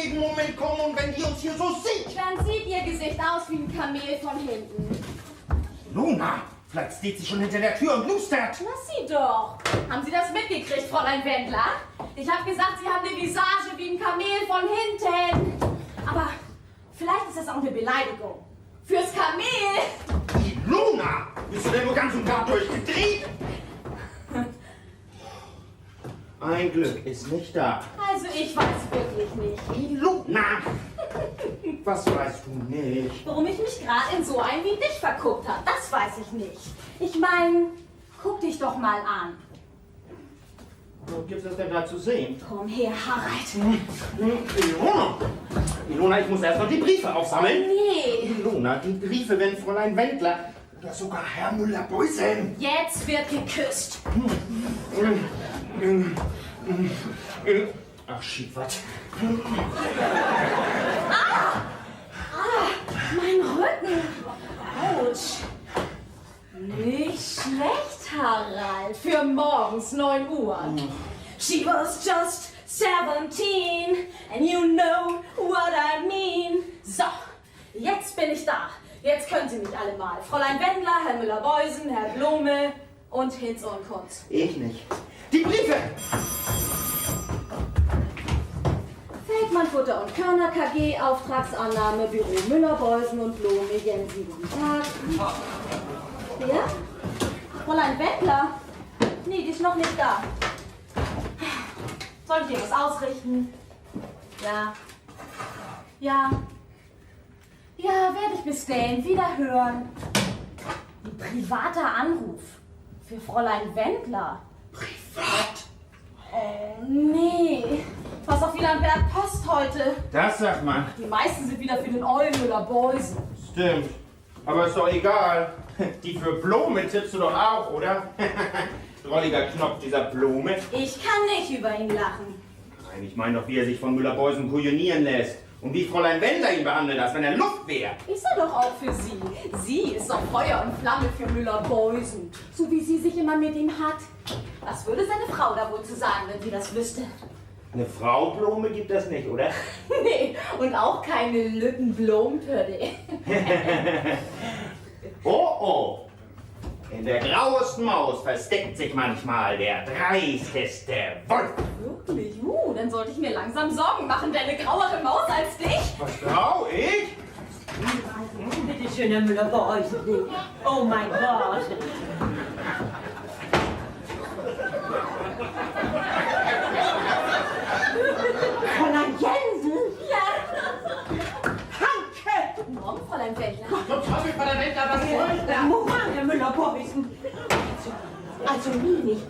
jeden Moment kommen und wenn die uns hier so sieht. Dann sieht ihr Gesicht aus wie ein Kamel von hinten. Luna, vielleicht steht sie schon hinter der Tür und lustert. Lass sie doch. Haben Sie das mitgekriegt, Fräulein Wendler? Ich habe gesagt, Sie haben eine Visage wie ein Kamel von hinten. Aber vielleicht ist das auch eine Beleidigung. Fürs Kamel. Die Luna, bist du denn nur ganz und gar durchgedreht? Ein Glück ist nicht da. Also ich weiß wirklich nicht. Die Luna! Was weißt du nicht? Warum ich mich gerade in so einen wie dich verguckt habe, das weiß ich nicht. Ich meine, guck dich doch mal an. Wo gibt's das denn da zu sehen? Komm her, Harald. Ilona! Ilona, ich muss erst noch die Briefe aufsammeln. Nee. Ilona, die Briefe, wenn Fräulein Wendler oder sogar Herr Müller-Beusel. Jetzt wird geküsst. Ach, Schiebert. Mein Rücken. Autsch. Nicht schlecht, Harald. Für morgens 9 Uhr. She was just 17 and you know what I mean. So, jetzt bin ich da. Jetzt können Sie mich alle mal. Fräulein Wendler, Herr Müller-Beusen, Herr Blome und Hinz und Kunz. Ich nicht. Die Briefe! Feldmann Futter und Körner KG, Auftragsannahme, Büro Müller-Beusen und Blome, Jensen, guten Tag. Ja? Fräulein Wendler? Nee, die ist noch nicht da. Soll ich dir was ausrichten? Ja. Ja. Ja, werde ich bis dahin wieder hören. Ein privater Anruf. Für Fräulein Wendler. Privat? Oh, nee. Pass auf wieder an Berg Post heute. Das sagt man. Die meisten sind wieder für den Eumüller-Beusen. Stimmt. Aber ist doch egal. Die für Blome tippst du doch auch, oder? Drolliger Knopf, dieser Blome. Ich kann nicht über ihn lachen. Nein, ich meine doch, wie er sich von Müller-Beusen kujonieren lässt. Und wie Fräulein Wendler ihn behandelt, als wenn er Luft wäre. Ist er doch auch für Sie. Sie ist doch Feuer und Flamme für Müller-Beusen. So wie sie sich immer mit ihm hat. Was würde seine Frau da wohl zu sagen, wenn sie das wüsste? Eine Frau Blome gibt das nicht, oder? Nee, und auch keine Lüttenblumpöde. Oh, oh. In der grauesten Maus versteckt sich manchmal der dreisteste Wolf. Wirklich? Dann sollte ich mir langsam Sorgen machen, denn eine grauere Maus als dich. Was grau? Ich? Bitte schön, Herr Müller-Beusen. Oh mein Gott. Fräulein Jensen? Ja. Hanke! Guten Morgen, Fräulein Wendler. Gott, Teufel, Fräulein Wendler, was soll das? Moment, Herr Müller-Beusen. Also nie nicht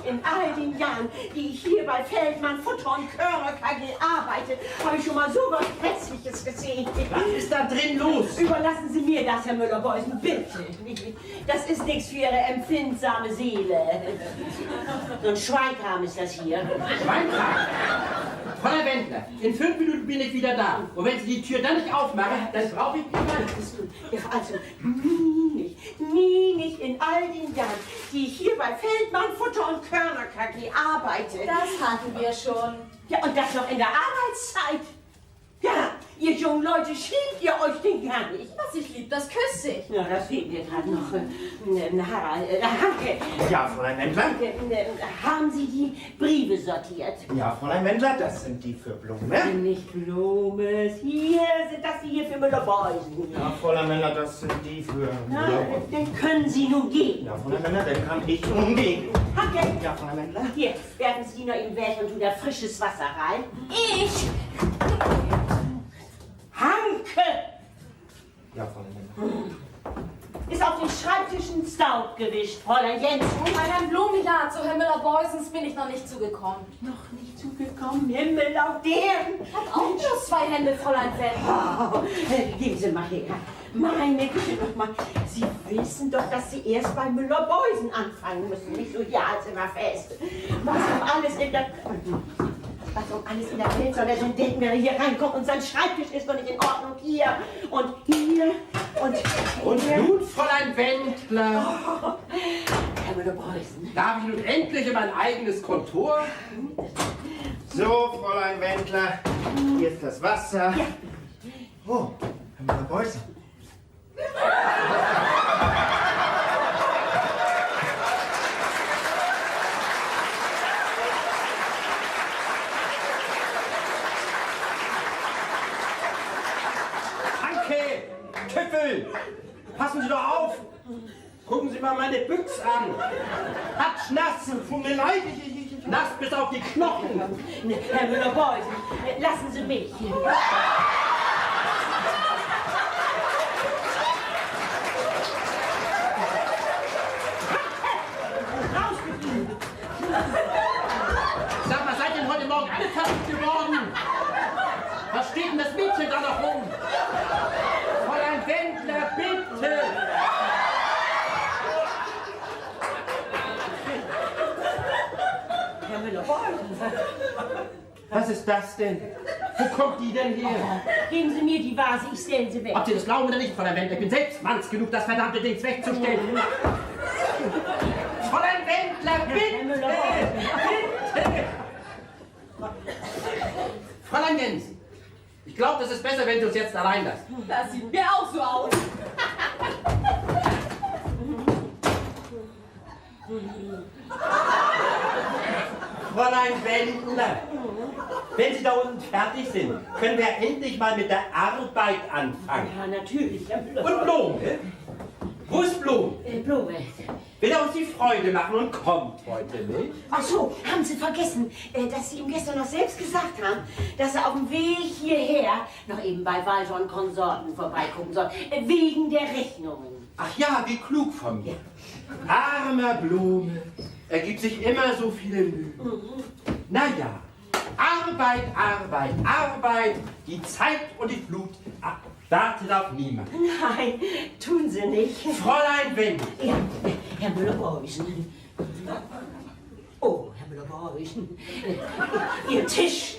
in all den Jahren, die ich hier bei Feldmann Futter und Körner KG arbeite, habe ich schon mal so was Hässliches gesehen. Was ist da drin los? Überlassen Sie mir das, Herr Müller-Beusen, bitte. Das ist nichts für Ihre empfindsame Seele. So ein Schweinkram ist das hier. Schweinkram! Fräulein Wendler, in 5 Minuten bin ich wieder da. Und wenn Sie die Tür dann nicht aufmachen, dann brauche ich die Weihnachten. Ja, also nie nicht in all den Jahren, die ich hier bei Feldmann Futter und Körner KG arbeite. Das hatten wir schon. Ja, und das noch in der Arbeitszeit. Ja, ihr jungen Leute, schämt ihr euch denn gar nicht? Was ich lieb, das küsst sich. Ja, das fehlt mir gerade noch. Hanke, Ja, Fräulein Wendler? haben Sie die Briefe sortiert? Ja, Fräulein Wendler, das sind die für Blume. Nicht Blumes. Hier sind das die hier für Müller-Beusen. Ja, Fräulein Wendler, das sind die für Na, Müller. dann können Sie nun gehen. Ja, Fräulein Wendler, dann kann ich umgehen. Hanke, Ja, Fräulein Wendler? hier, werfen Sie die noch in Weg und tun da frisches Wasser rein. Ich? Hanke! Ja, Fräulein Wendler. Ist auf den Schreibtischen Staub gewischt, Fräulein Jensen. Fräulein Blome, ja, zu Herrn Müller-Beusens bin ich noch nicht zugekommen. Noch nicht zugekommen, Himmel auf Erden. Hat auch bloß 2 Hände, Fräulein Wendler. Oh, geben Sie mal her. Meine Güte nochmal. Sie wissen doch, dass Sie erst bei Müller-Beusen anfangen müssen. Nicht so hier als immer fest. Was um alles in der Welt soll er denn denken, wenn er hier reinkommt und sein Schreibtisch ist doch nicht in Ordnung. Hier und hier und hier. Und nun, Fräulein Wendler, Herr Müller-Beusen. darf ich nun endlich in mein eigenes Kontor? So, Fräulein Wendler, Hier ist das Wasser. Ja. Oh, Herr Müller-Beusen. Anke! Tüffel! Passen Sie doch auf! Gucken Sie mal meine Büchs an! Hat's nass! Tut mir leid, nass bis auf die Knochen! Herr Müller-Beusen, lassen Sie mich. Raus mit Ihnen. Sag mal, seid ihr heute Morgen alle verrückt geworden? Was steht denn das Mädchen da noch rum? Fräulein Wendler, bitte! Herr Müller-Beusen, Was ist das denn? Wo kommt die denn her? geben Sie mir die Vase, ich stelle sie weg. Ob Sie das glauben oder nicht, Fräulein Wendler, ich bin selbst manns genug, das verdammte Ding wegzustellen. Fräulein Wendler, Herr bitte! Müller-Beusen. Bitte! Fräulein Jensen, ich glaube, das ist besser, wenn Sie uns jetzt allein lassen. Das sieht mir auch so aus. Fräulein Wendler, wenn Sie da unten fertig sind, können wir endlich mal mit der Arbeit anfangen. Ja, natürlich, Herr Und Müller-Beusen. Blume? Wo ist Blume? Blume. Will er uns die Freude machen und kommt heute nicht? Ach so, haben Sie vergessen, dass Sie ihm gestern noch selbst gesagt haben, dass er auf dem Weg hierher noch eben bei Walter und Konsorten vorbeigucken soll, wegen der Rechnungen. Ach ja, wie klug von mir. Armer Blume, er gibt sich immer so viele Mühe. Na ja, Arbeit, Arbeit, Arbeit, die Zeit und die Flut wartet auf niemanden. Nein, tun Sie nicht. Fräulein Wendler, Ja, Herr Müller-Beusen. Oh, Herr Müller-Beusen. Ihr Tisch.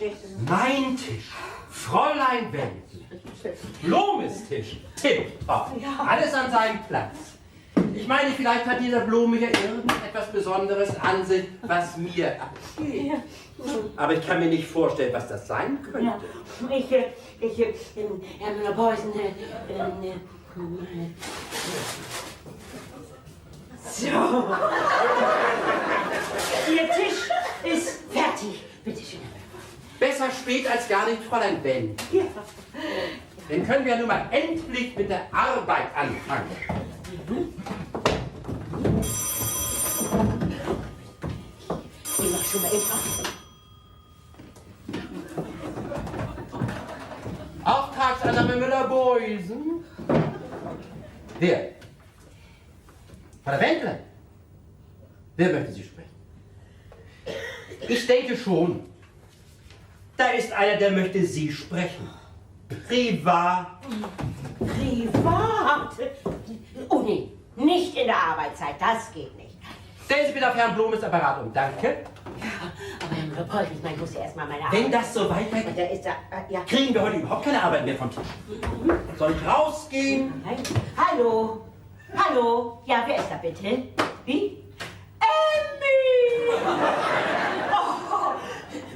mein Tisch, Fräulein Wendler, Blumes Tisch, tipptopp, Ja. alles an seinem Platz. Ich meine, vielleicht hat dieser Blume ja irgendetwas Besonderes an sich, was mir abgeht. Ja. Aber ich kann mir nicht vorstellen, was das sein könnte. Ja, Herr Müller-Beusen, so. Ihr Tisch ist fertig. Bitte schön. Besser spät als gar nicht, Fräulein Wendt. Ja. Dann können wir nun mal endlich mit der Arbeit anfangen. Ich mach schon mal eben auf. Auftragsannahme Müller-Beusen. Wer? Frau Wendler? Wer möchte Sie sprechen? Ich denke schon. Da ist einer, der möchte Sie sprechen. Privat. Privat? Oh nee, nicht in der Arbeitszeit, das geht nicht. Stellen Sie bitte auf Herrn Blumes Apparat um. Danke. Aber Herr Müller-Beusen, ich muss ja erstmal meine Wenn Arbeit... das so weitergeht, Da ist da... Ja. kriegen wir heute überhaupt keine Arbeit mehr vom Tisch. Soll ich rausgehen? Nein. Hallo? Hallo? Ja, wer ist da bitte? Wie? Emmy! Oh,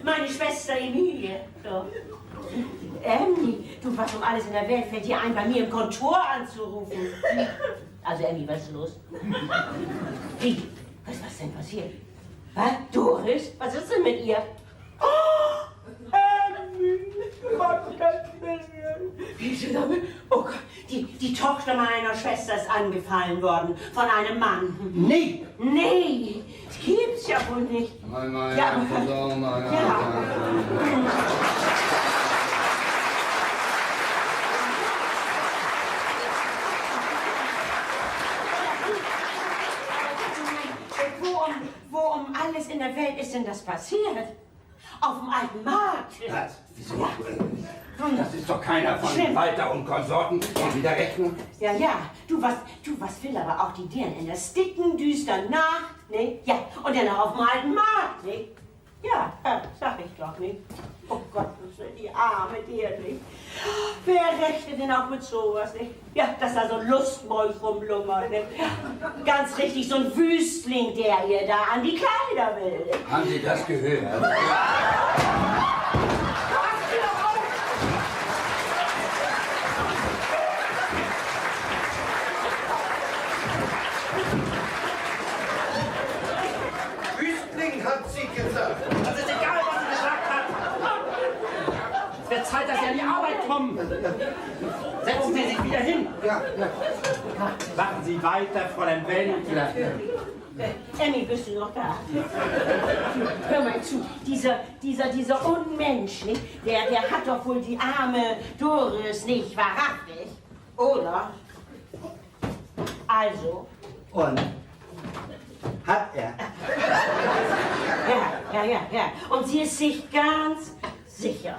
meine Schwester Emilie. So. Emmy, du, was um alles in der Welt fällt dir ein, bei mir im Kontor anzurufen? Also Emmy, was ist los? Wie? Was denn passiert? Was? Doris? Was ist denn mit ihr? Oh, Emmy! Wie ist sie damit? Oh Gott, die Tochter meiner Schwester ist angefallen worden von einem Mann. Nee. Nee, das gibt's ja wohl nicht. Ja. Wo um alles in der Welt ist denn das passiert? Auf dem alten Markt. Was? Wieso? Das ist doch keiner von Schlimm. Walter und Konsorten. Und wieder Rechnung? Ja, ja, du, was will aber auch die Dirn in der sticken, düsteren Nacht, ne? Ja, und dann noch auf dem alten Markt, ne? Ja, sag ich doch, ne? Oh Gott, die arme Dirn, ne? Wer rechnet denn auch mit sowas, ne? Ja, dass da so ein Lustmolch rumlungert, ne? Ganz richtig, so ein Wüstling, der ihr da an die Kleider will. Haben Sie das gehört? Was für Zeit, dass Sie an die Arbeit kommen. Setzen Sie sich wieder hin. Ja, ja. Machen Sie weiter, Fräulein Wendler. Emmy, bist du noch da? Hör mal zu, dieser Unmensch, nicht? Der hat doch wohl die arme Doris nicht verhaftet, oder? Also? Und? Hat er? Ja. Und sie ist sich ganz sicher.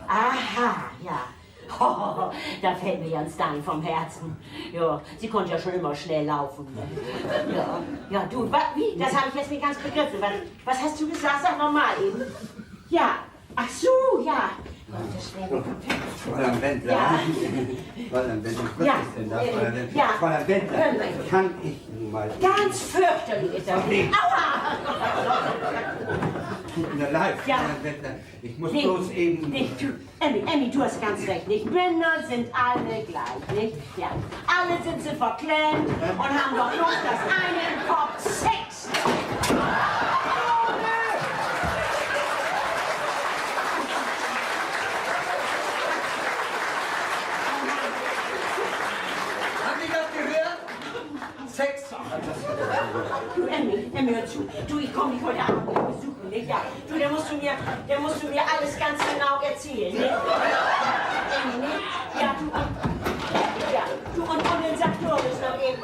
Aha, ja. Oh, da fällt mir ganz Stein vom Herzen. Ja, sie konnte ja schon immer schnell laufen. Ja, du, wie? Das habe ich jetzt nicht ganz begriffen. Was hast du gesagt? Sag nochmal eben. Ja, ach so, ja. Das wäre Fräulein Wendler. Ja. Fräulein Wendler, was Ja. ist denn da, Fräulein Wendler? Ja. Fräulein Wendler, Hör mal. kann ich nun mal... Ganz fürchterlich ist das. Aua! Tut mir leid, Ja. Fräulein Wendler. Ich muss bloß eben... Emmy, du hast ganz recht, nicht? Männer sind alle gleich, nicht? Ja. Alle sind sie verklemmt und haben doch bloß das eine im Kopf: Sex! Haben Sie das gehört? Sex. Du, Emmy, hör zu. Du, ich komme dich heute Abend besuchen, nicht? Ja. Du, da musst du mir alles ganz genau erzählen, nicht? Emmy, nicht? Ja, du, und dann sagt Doris noch eben,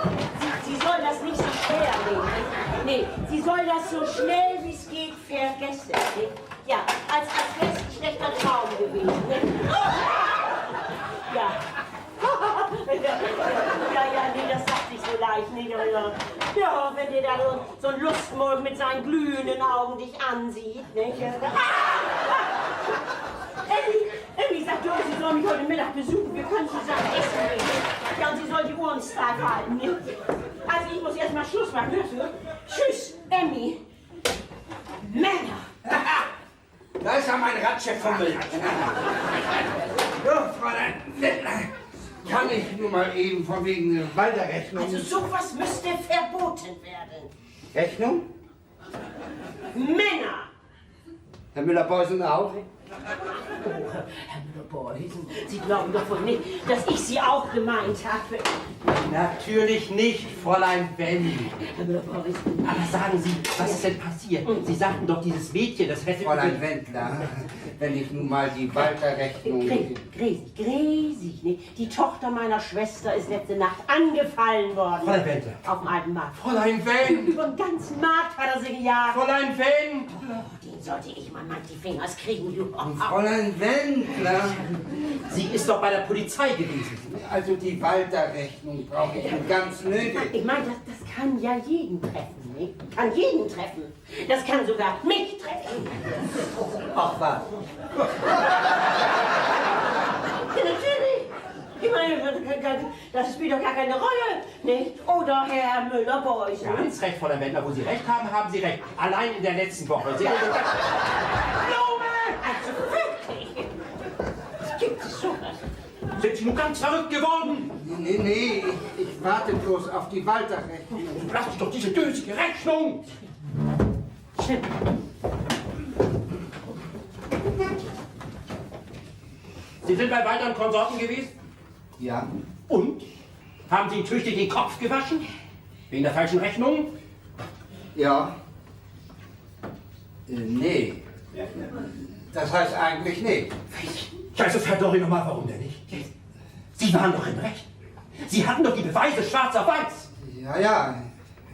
sie soll das nicht so schwer nehmen, nicht? Nee, sie soll das so schnell wie es geht vergessen, nicht? Ja, als wäre es ein schlechter Traum gewesen, nicht? Ja. Nee, das sagt sich so leicht, nicht? Ja, wenn dir da so ein Lustmolch mit seinen glühenden Augen dich ansieht, nicht? Emmy sagt, sie soll mich heute Mittag besuchen, wir können zusammen essen gehen. Ja, und sie soll die Ohren steif halten, nicht? Also ich muss erst mal Schluss machen, hörst du? Tschüss, Emmy. Männer. Da ist ja mein Ratschef vom Müll. So, Fräulein Wendler, kann ich nun mal eben von wegen Walderrechnung... Also sowas müsste verboten werden. Rechnung? Männer. Herr Müller-Beusen auch? Oh, Herr Müller-Beusen, Sie glauben doch wohl nicht, dass ich Sie auch gemeint habe. Natürlich nicht, Fräulein Wendler. Herr Müller-Beusen. Aber sagen Sie, was ist denn passiert? Sie sagten doch, dieses Mädchen, das hätte... Fräulein Wendler, wenn ich nun mal die Walter-Rechnung... Gräsig, nicht? Die Tochter meiner Schwester ist letzte Nacht angefallen worden. Fräulein Wendler. Auf dem alten Markt. Fräulein Wendler. Über den ganzen Markt hat er sie gejagt. Fräulein Wendler. Den sollte ich mal nach die Fingers kriegen, du. Fräulein Wendler, Sie ist doch bei der Polizei gewesen. also die Walter-Rechnung brauche ich nun ganz nötig. Ich meine, das kann ja jeden treffen, nicht? Kann jeden treffen. Das kann sogar mich treffen. Ach was. Ja, natürlich. Ich meine, das spielt doch gar keine Rolle, nicht? Oder Herr Müller-Beusen? Ganz recht, Fräulein Wendler. Wo Sie recht haben, haben Sie recht. Allein in der letzten Woche. Sie Blume! Also wirklich? Was gibt es sowas? Sind Sie nun ganz verrückt geworden? Nee, ich warte bloß auf die Walter-Rechnung. Lass uns doch diese dösige Rechnung! Stimmt. Sie sind bei Walter und Konsorten gewesen? Ja. Und? Haben Sie ihm tüchtig den Kopf gewaschen? Wegen der falschen Rechnung? Ja. Nee. Das heißt eigentlich nicht. Also verdorre nochmal, warum denn nicht? Sie waren doch im Recht. Sie hatten doch die Beweise schwarz auf weiß. Ja,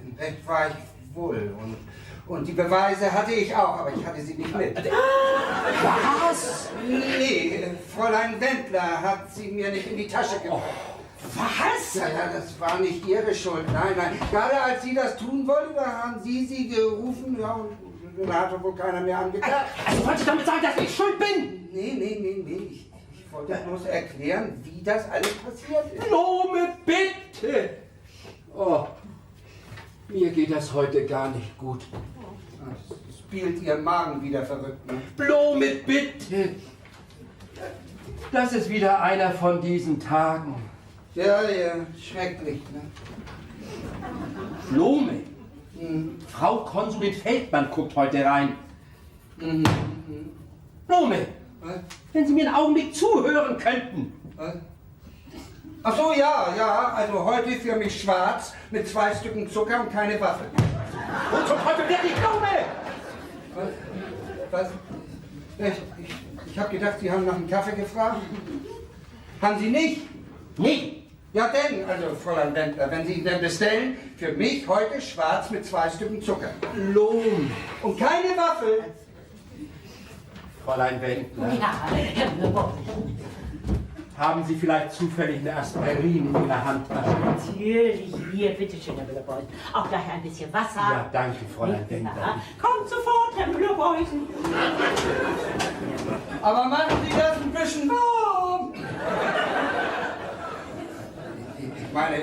im Recht war ich wohl. Und die Beweise hatte ich auch, aber ich hatte sie nicht mit. Was? Nee, Fräulein Wendler hat sie mir nicht in die Tasche gebracht. Was? Ja, das war nicht Ihre Schuld. Nein. Gerade als Sie das tun wollten, da haben Sie gerufen. Ja, und da hatte wohl keiner mehr angeklagt. Also wollte ich damit sagen, dass ich schuld bin? Nee. Ich wollte bloß erklären, wie das alles passiert ist. Blume, bitte! Oh, mir geht das heute gar nicht gut. Es spielt Ihr Magen wieder verrückt. Ne? Blume, bitte! Das ist wieder einer von diesen Tagen. Ja, schrecklich. Ne? Blume? Frau Konsulin Feldmann guckt heute rein. Blume, Wenn Sie mir einen Augenblick zuhören könnten. Ach so, ja, also heute für mich schwarz mit 2 Stücken Zucker und keine Waffel. Und zum Teufel werde ich Blume! Was? Ich habe gedacht, Sie haben nach einem Kaffee gefragt. Haben Sie nicht? Nee. Ja denn, also Fräulein Wendler, wenn Sie ihn denn bestellen, für mich heute schwarz mit 2 Stücken Zucker. Blume. Und keine Waffel. Fräulein Wendler, Ja, Herr Müller-Beuys. haben Sie vielleicht zufällig eine Aspirin in Ihrer Handtasche? Natürlich, hier, bitteschön, Herr Müller-Beuys. Auch gleich ein bisschen Wasser. Ja, danke, Fräulein Ja, Wendler. kommt sofort, Herr Müller-Beuys. Aber machen Sie das ein bisschen warm. Ich meine,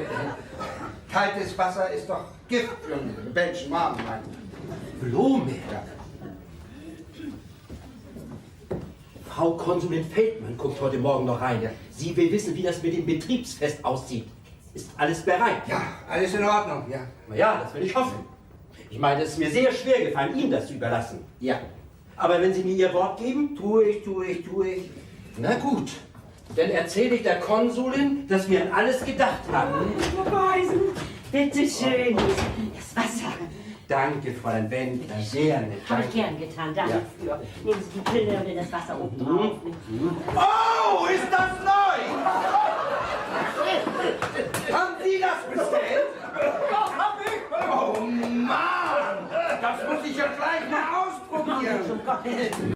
kaltes Wasser ist doch Gift für einen lebendigen Magen. Blume. Ja. Frau Konsulin Feldmann guckt heute Morgen noch rein. Sie will wissen, wie das mit dem Betriebsfest aussieht. Ist alles bereit? Ja, alles in Ordnung, ja. Na ja, das will ich hoffen. Ich meine, es ist mir sehr schwer gefallen, Ihnen das zu überlassen. Ja. Aber wenn Sie mir Ihr Wort geben, Tue ich. na gut. Dann erzähle ich der Konsulin, dass wir an alles gedacht haben. Beweisen. Bitteschön. Das Wasser. Danke, Fräulein Wendler, sehr nett. Habe ich gern getan, danke für. Nehmen Sie die Pille und dann das Wasser oben drauf. Oh, ist das neu! Haben Sie das bestellt? Doch, hab ich! Oh Mann! Das muss ich ja gleich mal ausprobieren.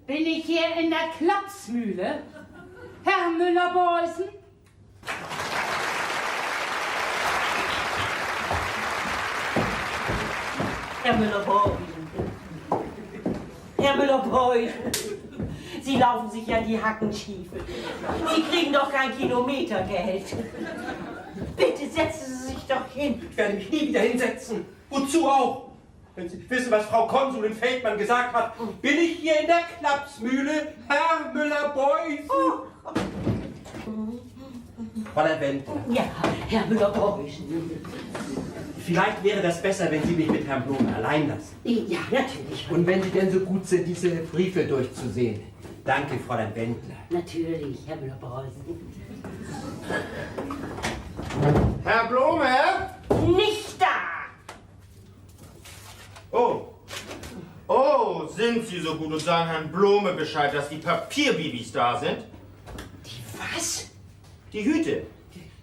Bin ich hier in der Klapsmühle? Herr Müller-Beuys? Herr Müller-Beuys. Herr Müller-Beuys. Sie laufen sich ja die Hacken schief. Sie kriegen doch kein Kilometergeld. Bitte setzen Sie sich doch hin. Ich werde mich nie wieder hinsetzen. Wozu auch? Wenn Sie wissen, was Frau Konsulin Feldmann gesagt hat, bin ich hier in der Klapsmühle, Herr Müller-Beuys. Fräulein Wendler, Ja, Herr Müller-Beuys. vielleicht wäre das besser, wenn Sie mich mit Herrn Blume allein lassen. Ja, natürlich. Und wenn Sie denn so gut sind, diese Briefe durchzusehen. Danke, Fräulein Wendler. Natürlich, Herr Müller-Beuys. Herr Blume? Nicht da! Oh, sind Sie so gut und sagen Herrn Blume Bescheid, dass die Papierbibis da sind? Die was? Die Hüte.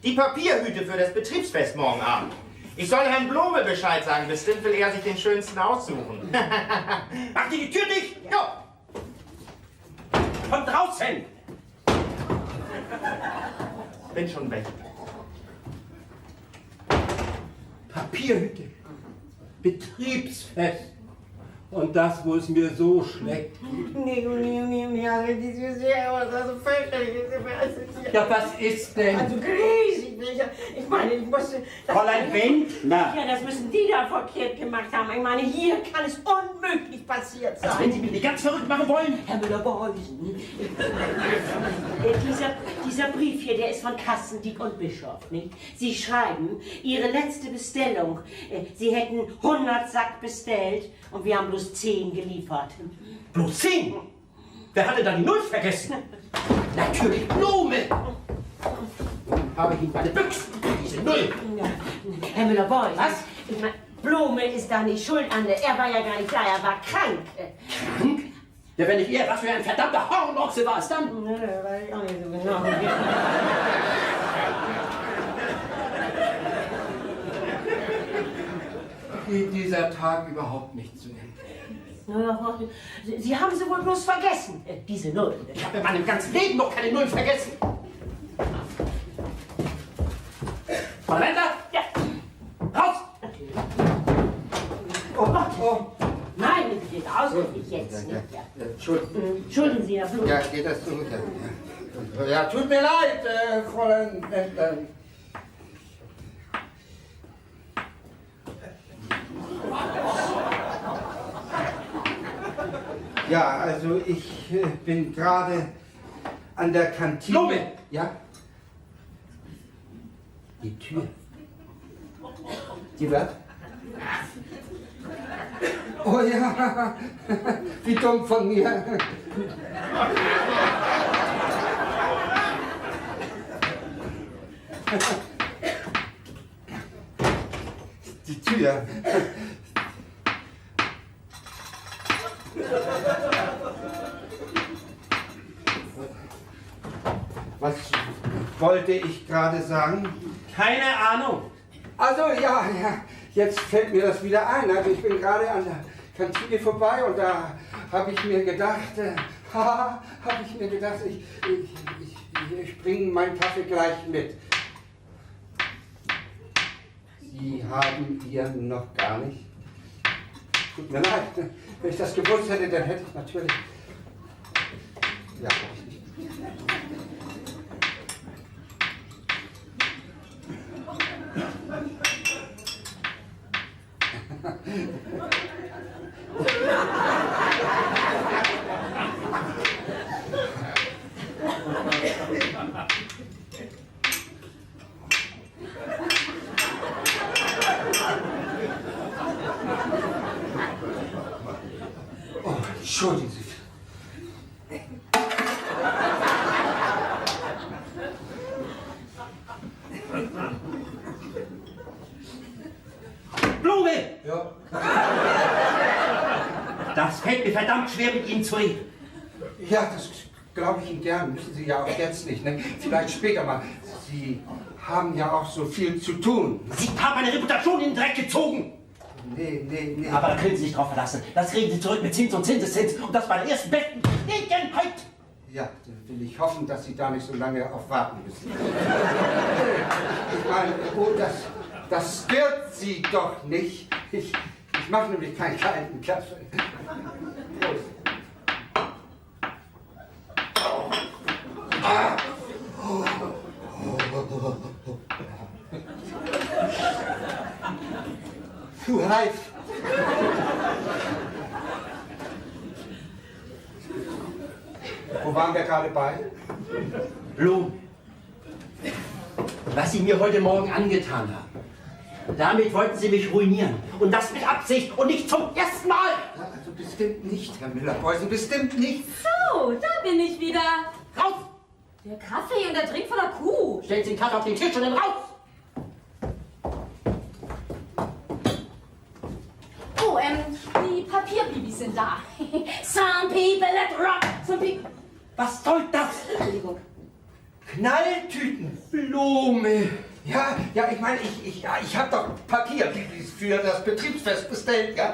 Die Papierhüte für das Betriebsfest morgen Abend. Ich soll Herrn Blume Bescheid sagen, bestimmt will er sich den schönsten aussuchen. Macht ihr die Tür dicht? Ja. Von draußen! Bin schon weg. Papierhütte. Betriebsfest. Und das, wo es mir so schmeckt. Nee, also dieses Jahr, also fürchterlich. Ja, was ist denn? Also riesig. Ich meine, ich musste... Fräulein Wendler! Ja, das müssen die da verkehrt gemacht haben. Ich meine, hier kann es unmöglich passiert sein. Als wenn Sie mich nicht ganz verrückt machen wollen. Herr Müller-Beuys, dieser Brief hier, der ist von Kastendiek und Bischof, nicht? Sie schreiben, Ihre letzte Bestellung, Sie hätten 100 Sack bestellt und wir haben bloß 10 geliefert. Bloß 10? Wer hatte da die Null vergessen? Natürlich Blume! Nun habe ich ihm meine Büchsen, diese Null. Ja. Herr Müller-Beuys, Was? Ich meine, Blume ist da nicht schuld an der. Er war ja gar nicht da, er war krank. Krank? Ja, wenn nicht er, was für ein verdammter Hornochse war es dann? Weiß ich auch nicht so genau. Geht dieser Tag überhaupt nicht zu Ende? Sie haben sie wohl bloß vergessen, diese Null. Ich habe in meinem ganzen Leben noch keine Null vergessen. Frau Wendler? Ja, Raus! natürlich. Oh Gott. Oh, Nein, das geht ausdrücklich jetzt nicht. Ja. Entschuldigen Sie, Herr Blume. ja, geht das zurück? Ja, tut mir leid, Fräulein Wendler. Ja, also ich bin gerade an der Kantine. Blume! Ja? Die Tür. Die was? Oh ja, wie dumm von mir. Die Tür. Was wollte ich gerade sagen? Keine Ahnung. Also ja, jetzt fällt mir das wieder ein. Also ich bin gerade an der Kantine vorbei und da habe ich mir gedacht, ich bringe meinen Kaffee gleich mit. Sie haben Ihren noch gar nicht. Tut mir leid. Wenn ich das gewusst hätte, dann hätte ich natürlich... Ja, hab ich nicht. Oh, entschuldigen Sie. Blume! Ja. Das fällt mir verdammt schwer, mit Ihnen zu reden. Ja, das glaube ich Ihnen gern. Müssen Sie ja auch jetzt nicht. Ne? Vielleicht später mal. Sie haben ja auch so viel zu tun. Sie haben meine Reputation in den Dreck gezogen. Nee. Aber da können Sie sich drauf verlassen. Das kriegen Sie zurück mit Zins und Zinseszins. Und das bei der ersten besten Gelegenheit. Ja, dann will ich hoffen, dass Sie da nicht so lange auf warten müssen. Ich meine, oh, das stört Sie doch nicht. Ich mache nämlich keinen kalten Kaffee. Prost. Zu heiß. Wo waren wir gerade bei? Blum, was Sie mir heute Morgen angetan haben, damit wollten Sie mich ruinieren. Und das mit Absicht und nicht zum ersten Mal. Ja, also bestimmt nicht, Herr Müller-Preußen, bestimmt nicht. So, da bin ich wieder. Raus! Der Kaffee und der Drink von der Kuh. Stellen Sie den Kaffee auf den Tisch und dann raus! Oh, die Papierbibis sind da. Some people that rock, some people... Was soll das? Entschuldigung. Knalltüten. Blume. Ja, ich meine, ich habe doch Papierbibis für das Betriebsfest bestellt, ja.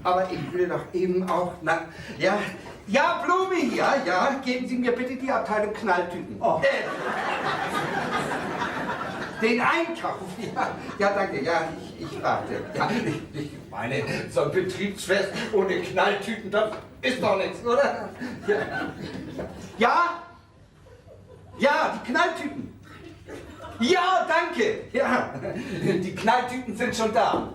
Aber ich will doch eben auch Ja, Blume hier, ja. Geben Sie mir bitte die Abteilung Knalltüten. Oh. Den Einkauf, ja, danke, ja, ich warte. Ja, ich meine, so ein Betriebsfest ohne Knalltüten, das ist doch nichts, oder? Ja? Ja, die Knalltüten. Ja, danke. Ja, die Knalltüten sind schon da.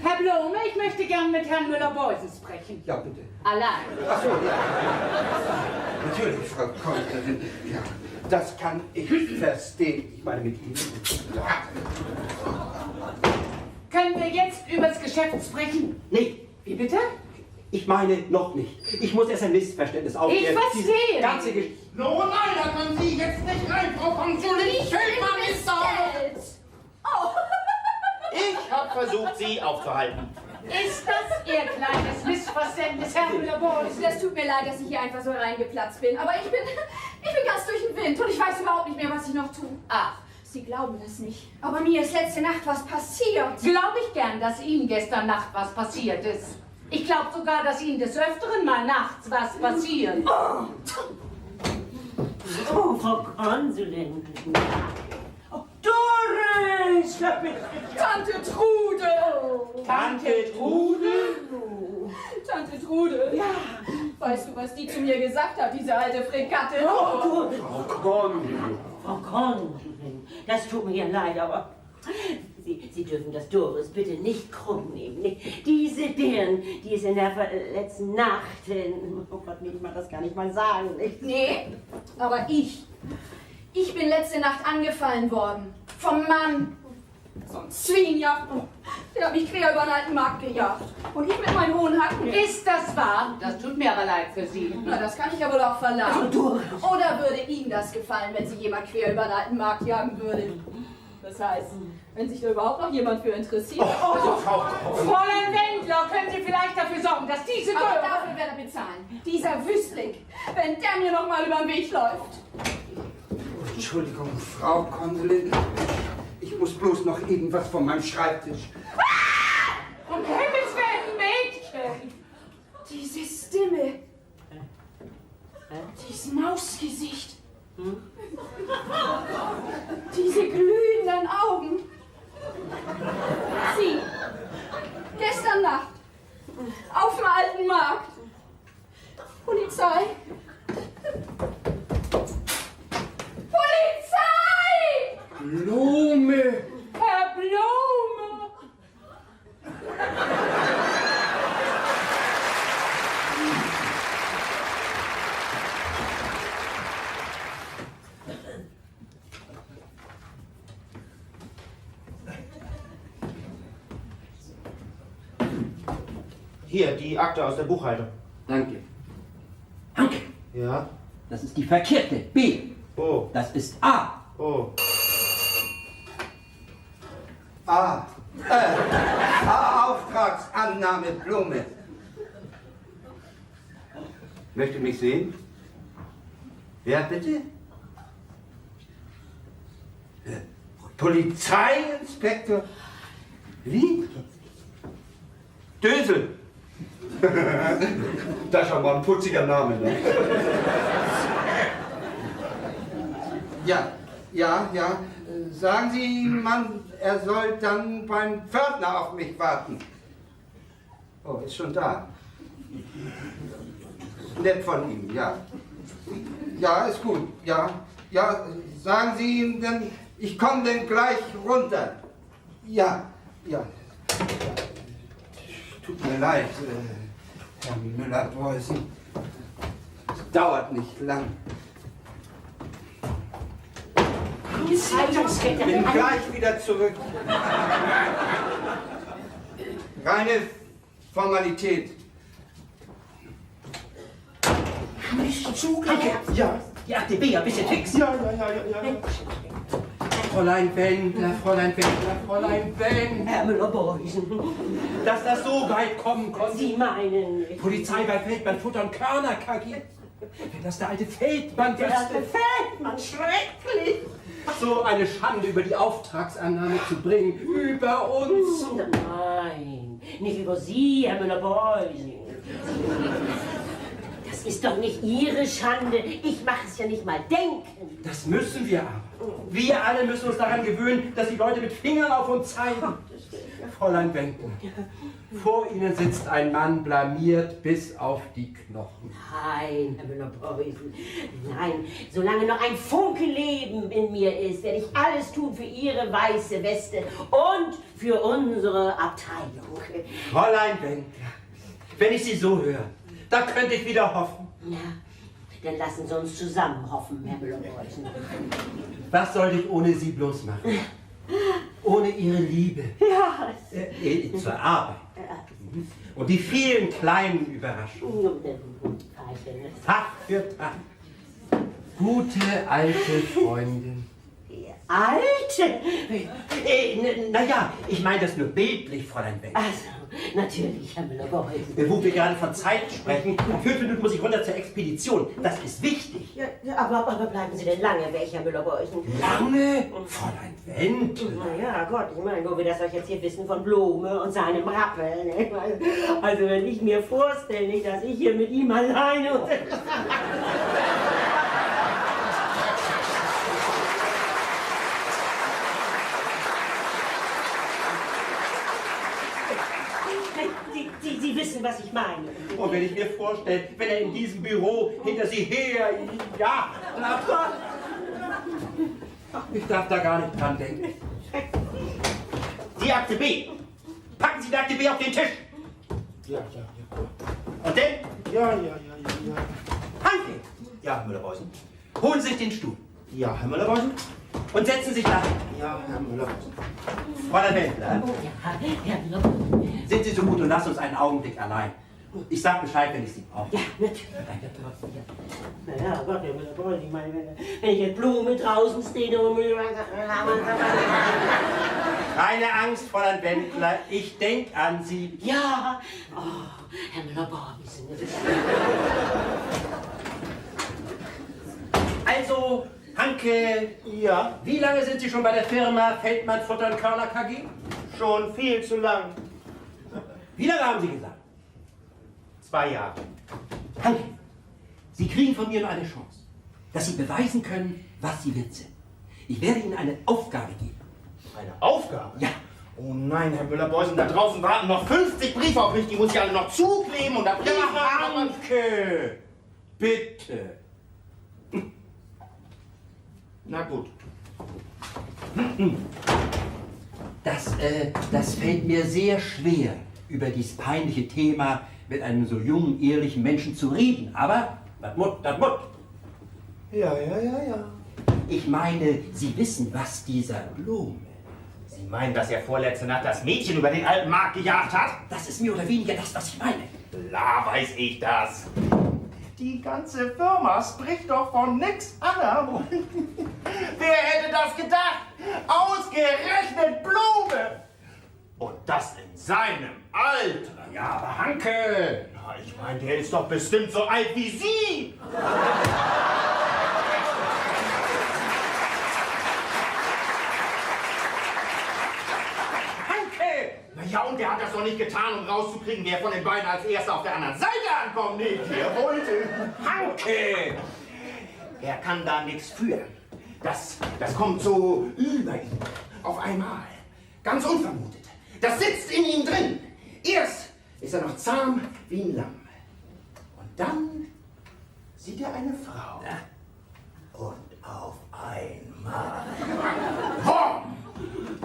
Herr Blume, ich möchte gern mit Herrn Müller-Beusen sprechen. Ja, bitte. Allein. Ach so, ja. Natürlich, Frau Kräuterin. Ja, das kann ich verstehen. Ich meine mit Ihnen. Ja. Können wir jetzt übers Geschäft sprechen? Nee, Wie bitte? ich meine noch nicht. Ich muss erst ein Missverständnis aufklären. Ich verstehe Diese ganze nicht. No, nein, da können Sie jetzt nicht rein, Frau Konsulin. Schildmann ist da. Oh. Ich habe versucht, Sie aufzuhalten. Ist das Ihr kleines Missverständnis, Herr Müller-Beusen? Das tut mir leid, dass ich hier einfach so reingeplatzt bin. Aber ich bin ganz durch den Wind und ich weiß überhaupt nicht mehr, was ich noch tue. Ach, Sie glauben das nicht. Aber mir ist letzte Nacht was passiert. glaube ich gern, dass Ihnen gestern Nacht was passiert ist. Ich glaube sogar, dass Ihnen des Öfteren mal nachts was passiert. Oh, Frau Konsulin. Oh, Doris! Tante Trude! Tante Trude? Tante Trude! Ja. Weißt du, was die zu mir gesagt hat, diese alte Fregatte? Frau Konsulin, das tut mir ja leid, aber Sie dürfen das Doris bitte nicht krumm nehmen. Nicht. Diese Dirn, die ist in der letzten Nacht oh Gott, nee, ich mag das gar nicht mal sagen. Nicht? Nee, aber ich bin letzte Nacht angefallen worden. Vom Mann. So ein Zwienjagd. Der hat mich quer über den alten Markt gejagt. Und ich mit meinen hohen Hacken. Ist das wahr? Das tut mir aber leid für Sie. Na, das kann ich aber doch verlangen. Oder würde Ihnen das gefallen, wenn Sie jemand quer über den alten Markt jagen würde? Das heißt, wenn sich da überhaupt noch jemand für interessiert. Fräulein Wendler, können Sie vielleicht dafür sorgen, dass diese Aber Göre... dafür wird er bezahlen. Dieser Wüstling, wenn der mir noch mal über den Weg läuft. Entschuldigung, Frau Konsulin. Ich muss bloß noch eben was von meinem Schreibtisch. Um Himmels Willen, Mädchen! Diese Stimme. Dieses Mausgesicht. Diese glühenden Augen. Sie. Gestern Nacht. Auf dem alten Markt. Polizei. Polizei! Blume! Herr Blume! Hier, die Akte aus der Buchhaltung. Danke. Danke. Ja. Das ist die verkehrte. B. Oh. Das ist A. Oh. A. Auftragsannahme Blume. Möchte mich sehen? Wer bitte? Polizeiinspektor? Wie? Dösel. Das ist aber ein putziger Name, ne? Ja. Sagen Sie, Mann, er soll dann beim Pförtner auf mich warten. Oh, ist schon da. Nett von ihm, ja. Ja, ist gut, ja. Ja, sagen Sie ihm dann, ich komme denn gleich runter. Ja. Tut mir leid, Herr Müller-Preußen. Es dauert nicht lang. Bin gleich wieder zurück. Reine Formalität. Ja. Die Akte B, ein bisschen fix. Ja. Fräulein Wendler. Herr Müller-Preußen, Dass das so weit kommen konnte. Sie meinen nicht. Polizei bei Feldmann, Futter und Körner, KG. Wenn das der alte Feldmann Der alte wüsste, Feldmann, schrecklich. so eine Schande über die Auftragsannahme zu bringen, über uns. Nein, nicht über Sie, Herr Müller-Preußen. Das ist doch nicht Ihre Schande. Ich mache es ja nicht mal denken. Das müssen wir aber. Wir alle müssen uns daran gewöhnen, dass die Leute mit Fingern auf uns zeigen. Fräulein Wendler, vor Ihnen sitzt ein Mann, blamiert bis auf die Knochen. Nein, Herr Müller-Preußen, nein. Solange noch ein Funke Leben in mir ist, werde ich alles tun für Ihre weiße Weste und für unsere Abteilung. Fräulein Wendler, wenn ich Sie so höre, da könnte ich wieder hoffen. Ja, dann lassen Sie uns zusammen hoffen, Herr Müller-Preußen. Was sollte ich ohne Sie bloß machen? Ohne Ihre Liebe Ja. zur Arbeit. Und die vielen kleinen Überraschungen. Tag für Tag. Gute alte Freundin. Alte? Naja, ich meine das nur bildlich, Fräulein Beck. Also, natürlich, Herr Müller-Preußen. Wo wir gerade von Zeit sprechen, in 5 Minuten muss ich runter zur Expedition. Das ist wichtig. Ja, aber bleiben Sie denn lange weg, Herr Müller-Preußen? Lange? Fräulein Wendler. Na ja, Gott, ich meine, wo wir das euch jetzt hier wissen von Blume und seinem Rappel. Ne? Also, wenn ich mir vorstelle, nicht, dass ich hier mit ihm alleine... Sie wissen, was ich meine. Und wenn ich mir vorstelle, wenn er in diesem Büro hinter Sie her jagt. Ich darf da gar nicht dran denken. Die Akte B. Packen Sie die Akte B auf den Tisch. Ja. Und dann? Ja. Hanke. Ja, Herr Müller-Preußen. Holen Sie sich den Stuhl. Ja, Herr Müller-Preußen. Und setzen Sie sich nach. Ja, Herr Müller. Fräulein Wendler, Oh ja, Herr Müller. sind Sie so gut und lassen uns einen Augenblick allein. Ich sag Bescheid, wenn ich Sie brauche. Ja, natürlich. Naja, Gott, Herr Müller, ich meine, wenn ich jetzt Blume draußen stehe und Keine Angst, Fräulein Wendler, ich denke an Sie. ja, oh, Herr Müller, wie sind das? Also, Hanke, Ja, wie lange sind Sie schon bei der Firma Feldmann Futter und Körner KG? schon viel zu lang. Wie lange haben Sie gesagt? 2 Jahre. Hanke, Sie kriegen von mir nur eine Chance, dass Sie beweisen können, was Sie wert sind. Ich werde Ihnen eine Aufgabe geben. Eine Aufgabe? Ja. Oh nein, Herr Müller-Beusen, da draußen warten noch 50 Briefe auf mich, die muss ich alle noch zukleben und dann Hanke, bitte. Na gut. Das fällt mir sehr schwer, über dieses peinliche Thema mit einem so jungen, ehrlichen Menschen zu reden. Aber, das Mut. Ja. Ich meine, Sie wissen, was dieser Blume, Sie meinen, dass er vorletzte Nacht das Mädchen über den alten Markt gejagt hat? das ist mehr oder weniger das, was ich meine. Klar weiß ich das. Die ganze Firma spricht doch von nix anderem. Wer hätte das gedacht? Ausgerechnet Blume! Und das in seinem Alter. Ja, aber Hanke! Na, ich meine, der ist doch bestimmt so alt wie Sie. Hanke! Na ja, und der hat das doch nicht getan, um rauszukriegen, wer von den beiden als erster auf der anderen Seite ankommt. Nee, der wollte. Hanke! Er kann da nichts für. Das kommt so über ihn. Auf einmal. Ganz unvermutet. Das sitzt in ihm drin. Erst ist er noch zahm wie ein Lamm. Und dann sieht er eine Frau. Und auf einmal. Bumm!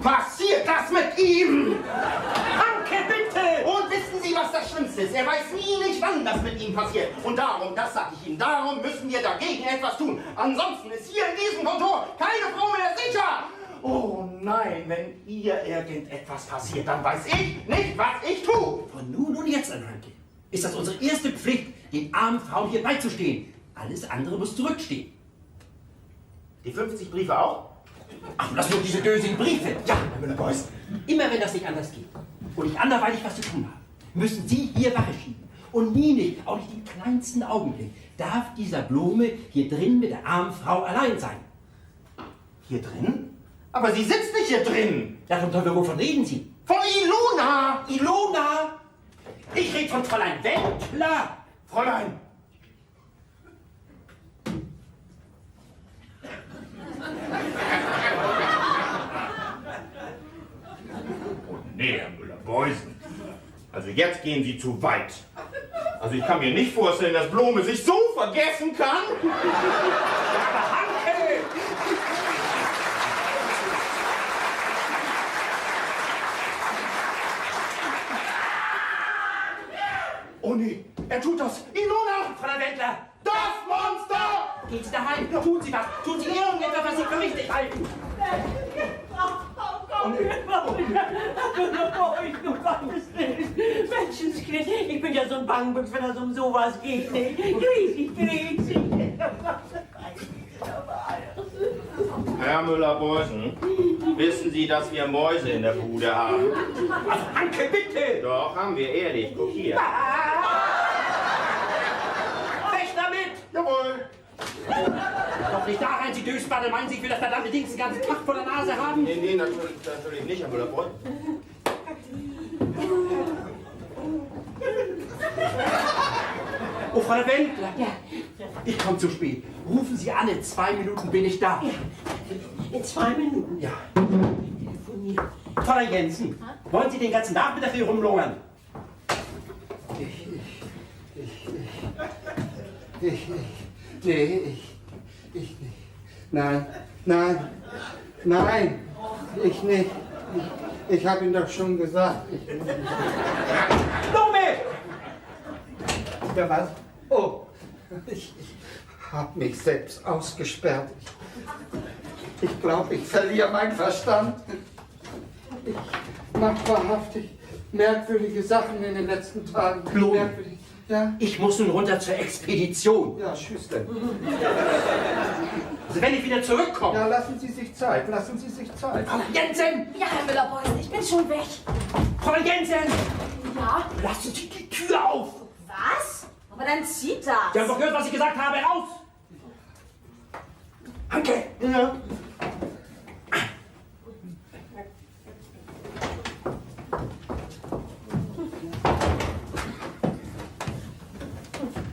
Passiert das mit ihm! Hanke, bitte! Und wissen Sie, was das Schlimmste ist? Er weiß nie nicht, wann das mit ihm passiert. Und darum, das sag ich Ihnen, darum müssen wir dagegen etwas tun. Ansonsten ist hier in diesem Kontor keine Frau mehr sicher. Oh nein, wenn ihr irgendetwas passiert, dann weiß ich nicht, was ich tue. Von nun und jetzt an, Hanke, ist das unsere erste Pflicht, den armen Frauen hier beizustehen. Alles andere muss zurückstehen. Die 50 Briefe auch? Ach, das sind diese dösigen Briefe. Ja, Herr Müller-Beuys. Immer wenn das nicht anders geht und ich anderweitig was zu tun habe, müssen Sie hier Wache schieben. Und nie nicht, auch nicht den kleinsten Augenblick, darf dieser Blume hier drin mit der armen Frau allein sein. Hier drin? Aber sie sitzt nicht hier drin. Wovon reden Sie? Von Ilona. Ilona! Ich rede von Fräulein Wendler! Fräulein. Oh nee, Herr Müller-Beusen. Also jetzt gehen Sie zu weit. Also ich kann mir nicht vorstellen, dass Blume sich so vergessen kann. Aber Hanke! Oh nee, er tut das. Ilona! Fräulein Wendler! Das Monster! Gehen Sie daheim! Tun Sie was! Tun Sie irgendetwas, was Sie für richtig halten! Menschenskind, ich bin ja so ein Bangbüchs, wenn es um sowas geht. Nee. Grüß. Herr Müller-Beusen, wissen Sie, dass wir Mäuse in der Bude haben? Also Hanke, bitte! Doch, haben wir, ehrlich. Guck hier. Weg damit! Jawohl. Doch nicht da rein, Sie Dösballe! Meinen Sie, ich will das verdammte Ding den ganzen Tag vor der Nase haben? Nee, natürlich nicht, Herr Müller-Beusen. Oh, Frau Wendler! Ja. Ich komme zu spät. Rufen Sie an, in 2 Minuten bin ich da. In 2 Minuten. Ja. Telefonieren. Fräulein Jensen, wollen Sie den ganzen Nachmittag hier rumlungern? Ich nicht. Nein, ich nicht. Ich habe Ihnen doch schon gesagt. Blume! Ja, was? Oh, ich habe mich selbst ausgesperrt. Ich glaube, ich verliere meinen Verstand. Ich mache wahrhaftig merkwürdige Sachen in den letzten Tagen. Blume. Merkwürdig. Ja? Ich muss nun runter zur Expedition. Ja, tschüss denn. Also wenn ich wieder zurückkomme. Ja, lassen Sie sich Zeit, lassen Sie sich Zeit. Frau Jensen! Ja, Herr Müller-Beusen, ich bin schon weg. Frau Jensen! Ja? Lassen Sie die Tür auf! Was? Aber dann zieht das. Sie haben doch gehört, was ich gesagt habe. Raus! Hanke! Ja.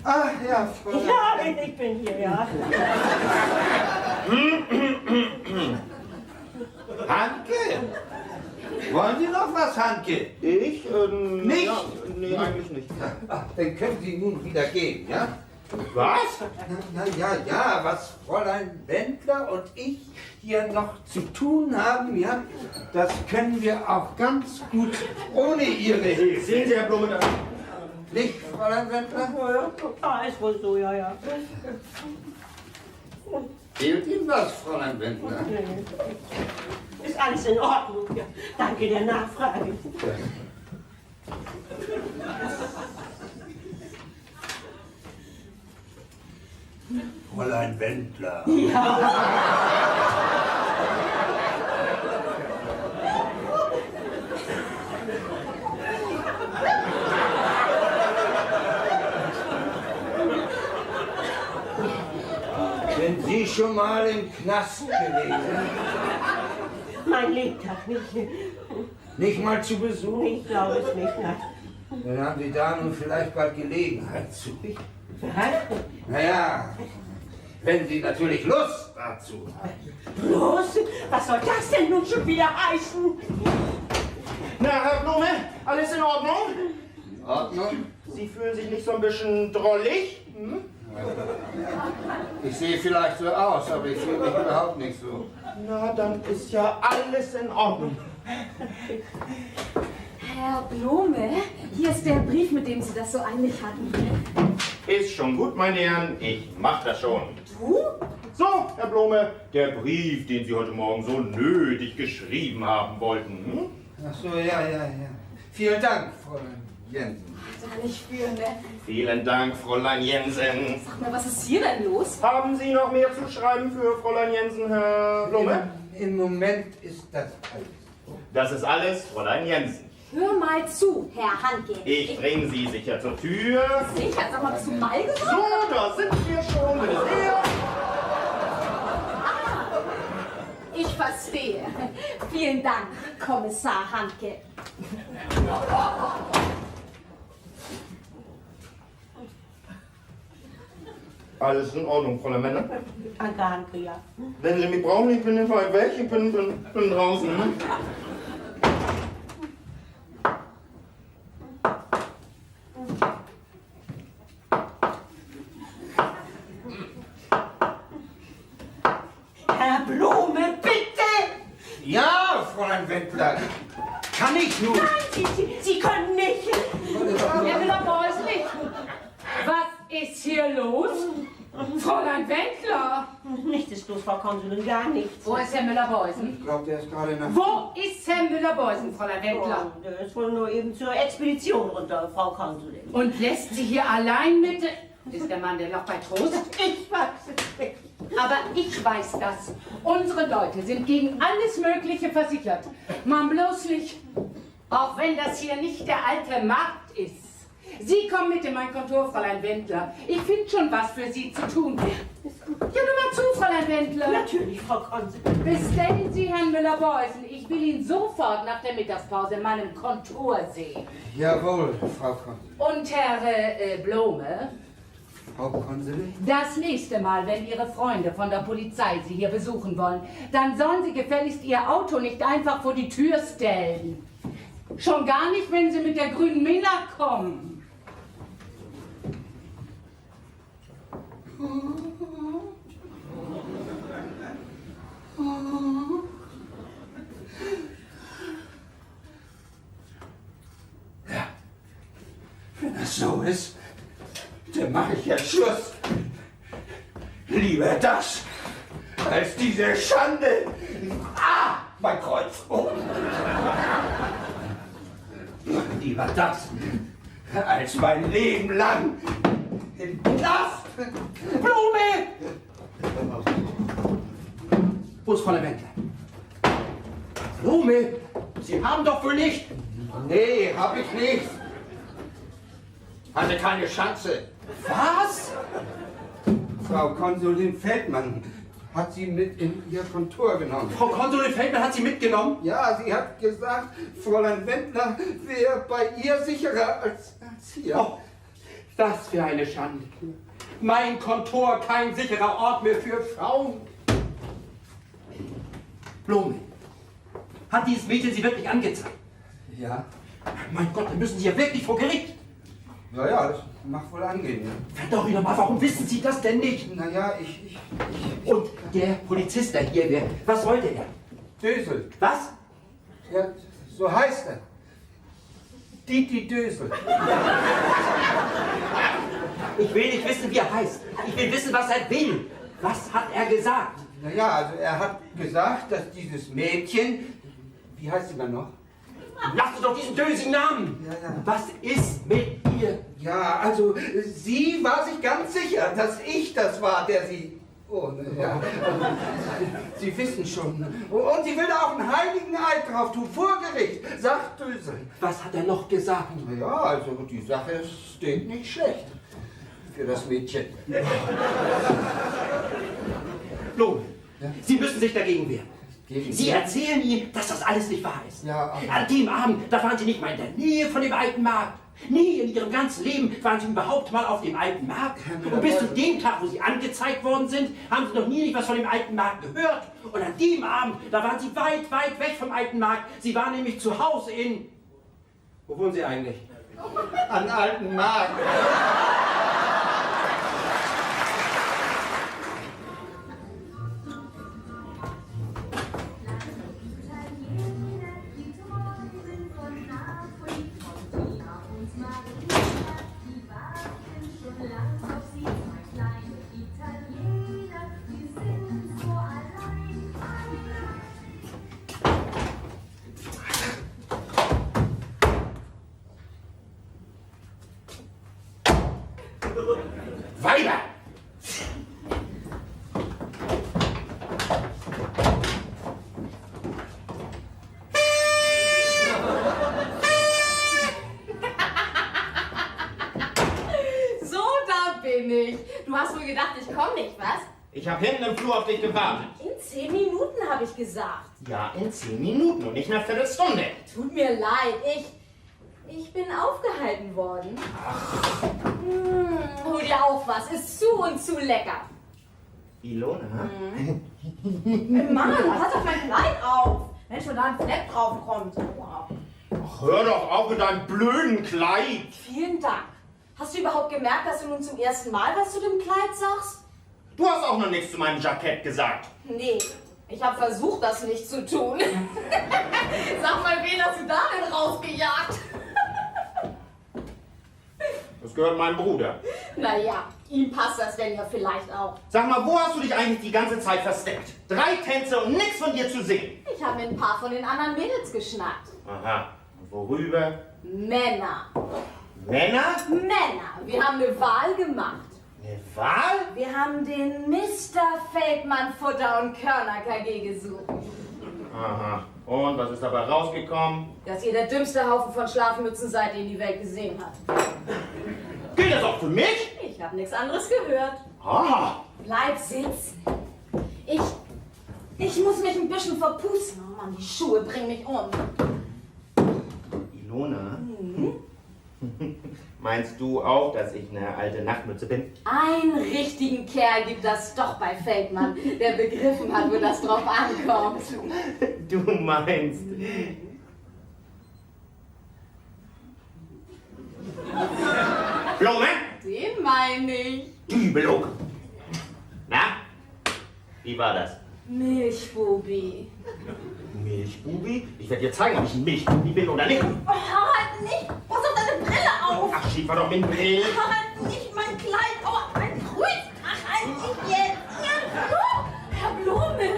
Ah, ja, Fräulein. Ja, ich bin hier, ja. Hanke? Wollen Sie noch was, Hanke? Ich? Nicht? Ja, nee, eigentlich nicht. Ach, dann können Sie nun wieder gehen, ja? Was? Ja, was Fräulein Wendler und ich hier noch zu tun haben, ja, das können wir auch ganz gut ohne Ihre Hilfe. Sehen Sie, Herr Blume, da. Nicht, Fräulein Wendler? Ja, ist wohl so, ja. Fehlt Ihnen was, Fräulein Wendler? Ist alles in Ordnung, ja. Danke der Nachfrage. Fräulein Wendler. Sind Sie schon mal im Knast gewesen? Mein Lebtag nicht. Nicht mal zu Besuch? Ich glaube es nicht, nein. Dann haben Sie da nun vielleicht bald Gelegenheit zu. Was? Naja, wenn Sie natürlich Lust dazu haben. Bloß? Was soll das denn nun schon wieder heißen? Na, Herr Blume, alles in Ordnung? In Ordnung? Sie fühlen sich nicht so ein bisschen drollig? Hm? Ich sehe vielleicht so aus, aber ich fühle mich überhaupt nicht so. Na, dann ist ja alles in Ordnung. Herr Blume, hier ist der Brief, mit dem Sie das so eilig hatten. Ist schon gut, meine Herren, ich mach das schon. Du? So, Herr Blume, der Brief, den Sie heute Morgen so nötig geschrieben haben wollten. Hm? Ach so, ja. Vielen Dank, Fräulein Jensen. Da nicht für, ne? Vielen Dank, Fräulein Jensen. Sag mal, was ist hier denn los? Haben Sie noch mehr zu schreiben für Fräulein Jensen, Herr Blume? Im Moment ist das alles. Das ist alles, Fräulein Jensen. Hör mal zu, Herr Handke. Ich bringe Sie sicher zur Tür. Sicher, sag mal, bist du mal gesagt? So, da sind wir schon. Bitte sehr. Ich verstehe. Vielen Dank, Kommissar Handke. Alles in Ordnung, Fräulein Männer. Danke, Hanke, ja. Wenn Sie mich brauchen, ich bin nicht weit weg. Ich bin draußen. Ne? Herr Blume, bitte! Ja, Fräulein Wendler. Kann ich nun? Nein, Sie können nicht. Herr Müller-Beusen, was ist hier los? Fräulein Wendler! Nichts ist los, Frau Konsulin, gar nichts. Wo ist Herr Müller-Beusen? Ich glaube, der ist gerade nach... Wo ist Herr Müller-Beusen, Fräulein Wendler? Oh, der ist wohl nur eben zur Expedition runter, Frau Konsulin. Und lässt sie hier allein mit... Ist der Mann denn noch bei Trost? Ich weiß es nicht. Aber ich weiß das. Unsere Leute sind gegen alles Mögliche versichert. Man bloß nicht, auch wenn das hier nicht der alte Markt ist. Sie kommen mit in mein Kontor, Fräulein Wendler. Ich finde schon was für Sie zu tun. Ja, nur mal zu, Fräulein Wendler. Natürlich, Frau Konsulin. Bestellen Sie Herrn Müller-Beusen. Ich will ihn sofort nach der Mittagspause in meinem Kontor sehen. Jawohl, Frau Konsulin. Und Herr Blome, Frau Konsulin? das nächste Mal, wenn Ihre Freunde von der Polizei Sie hier besuchen wollen, dann sollen Sie gefälligst Ihr Auto nicht einfach vor die Tür stellen. Schon gar nicht, wenn Sie mit der grünen Männer kommen. Ja, wenn das so ist, dann mache ich jetzt Schluss. Lieber das als diese Schande. Ah, mein Kreuz. Oh. Lieber das, als mein Leben lang im Knast. Blume! Wo ist Fräulein Wendler? Blume, Sie haben doch wohl nicht... Nee, hab ich nicht. Hatte keine Chance. Was? Frau Konsulin Feldmann hat sie mit in ihr Kontor genommen. Frau Konsulin Feldmann hat Sie mitgenommen? Ja, sie hat gesagt, Fräulein Wendler wäre bei ihr sicherer als hier. Oh, das für eine Schande. Mein Kontor kein sicherer Ort mehr für Frauen. Blume, hat dieses Mädchen Sie wirklich angezeigt? Ja. Mein Gott, dann müssen Sie ja wirklich vor Gericht. Ja, das mag wohl angehen. Verdammt doch mal, warum wissen Sie das denn nicht? Naja, Und der Polizist da hier, was wollte er? Dösel. Was? Ja, so heißt er. Dieter Dösel. Ich will nicht wissen, wie er heißt. Ich will wissen, was er will. Was hat er gesagt? Naja, also er hat gesagt, dass dieses Mädchen, wie heißt sie dann noch? Lass uns doch diesen dösigen Namen. Ja. Was ist mit ihr? Ja, also sie war sich ganz sicher, dass ich das war, der sie... Oh, ja. Sie wissen schon. Und sie will da auch einen heiligen Eid drauf tun, vor Gericht, sagt Dösel. Was hat er noch gesagt? Ja, also die Sache steht nicht schlecht für das Mädchen. Blume, Ja? Sie müssen sich dagegen wehren. Gegen Sie wen? erzählen ihm, dass das alles nicht wahr ist. Ja, aber- An dem Abend, da waren Sie nicht mal in der Nähe von dem alten Markt. Nie in Ihrem ganzen Leben waren Sie überhaupt mal auf dem alten Markt. Und bis zu dem Tag, wo Sie angezeigt worden sind, haben Sie noch nie nicht was von dem alten Markt gehört. Und an dem Abend, da waren Sie weit, weit weg vom alten Markt. Sie waren nämlich zu Hause in... Wo wohnen Sie eigentlich? An alten Markt. Weiber! So, da bin ich. Du hast wohl gedacht, ich komme nicht, was? Ich habe hinten im Flur auf dich gewartet. In 10 Minuten habe ich gesagt. Ja, in 10 Minuten und nicht eine Viertelstunde. Tut mir leid, ich bin aufgehalten worden. Hol dir auf was, ist zu und zu lecker. Ilona? Mann, pass auf mein Kleid auf. Wenn schon da ein Fleck drauf kommt. Wow. Ach, hör doch auf mit deinem blöden Kleid. Vielen Dank. Hast du überhaupt gemerkt, dass du nun zum ersten Mal was zu dem Kleid sagst? Du hast auch noch nichts zu meinem Jackett gesagt. Nee, ich habe versucht, das nicht zu tun. Sag mal, wen hast du da denn rausgejagt? Das gehört meinem Bruder. Naja, ihm passt das denn ja vielleicht auch. Sag mal, wo hast du dich eigentlich die ganze Zeit versteckt? 3 Tänze und nichts von dir zu sehen. Ich habe mir ein paar von den anderen Mädels geschnappt. Aha. Und worüber? Männer. Männer? Männer. Wir haben eine Wahl gemacht. Eine Wahl? Wir haben den Mr. Feldmann Futter- und Körner-KG gesucht. Aha. Und was ist dabei rausgekommen? Dass ihr der dümmste Haufen von Schlafmützen seid, den die Welt gesehen hat. Gilt das auch für mich? Ich habe nichts anderes gehört. Ah. Bleib sitzen. Ich muss mich ein bisschen verpusten. Oh Mann, die Schuhe bringen mich um. Ilona? Meinst du auch, dass ich eine alte Nachtmütze bin? Einen richtigen Kerl gibt das doch bei Feldmann, der begriffen hat, wo das drauf ankommt. Du meinst... Blume? Den meine ich. Dübelung. Na? Wie war das? Milchbubi. Milchbubi? Ich werde dir zeigen, ob ich ein Milchbubi bin oder nicht. Oh, halt nicht! Pass auf deine Brille auf! Ach, schieb mal doch mit dem Grill. Halt nicht mein Kleid! Oh, mein Fuß! Ach, halt nicht jetzt! Ja. Oh, Herr Blume!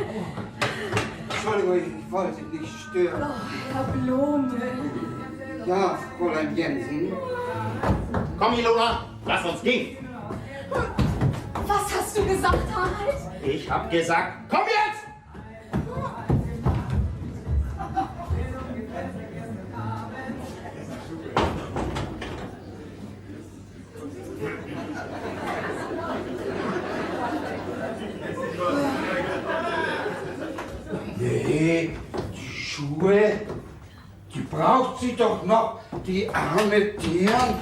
Entschuldigung, ich wollte nicht stören. Oh, Herr Blume! Ja, Fräulein Jensen. Komm, Ilona, lass uns gehen. Was hast du gesagt, Harald? Ich hab gesagt, komm jetzt! Nee, die Schuhe, die braucht sie doch noch, die arme Dirn.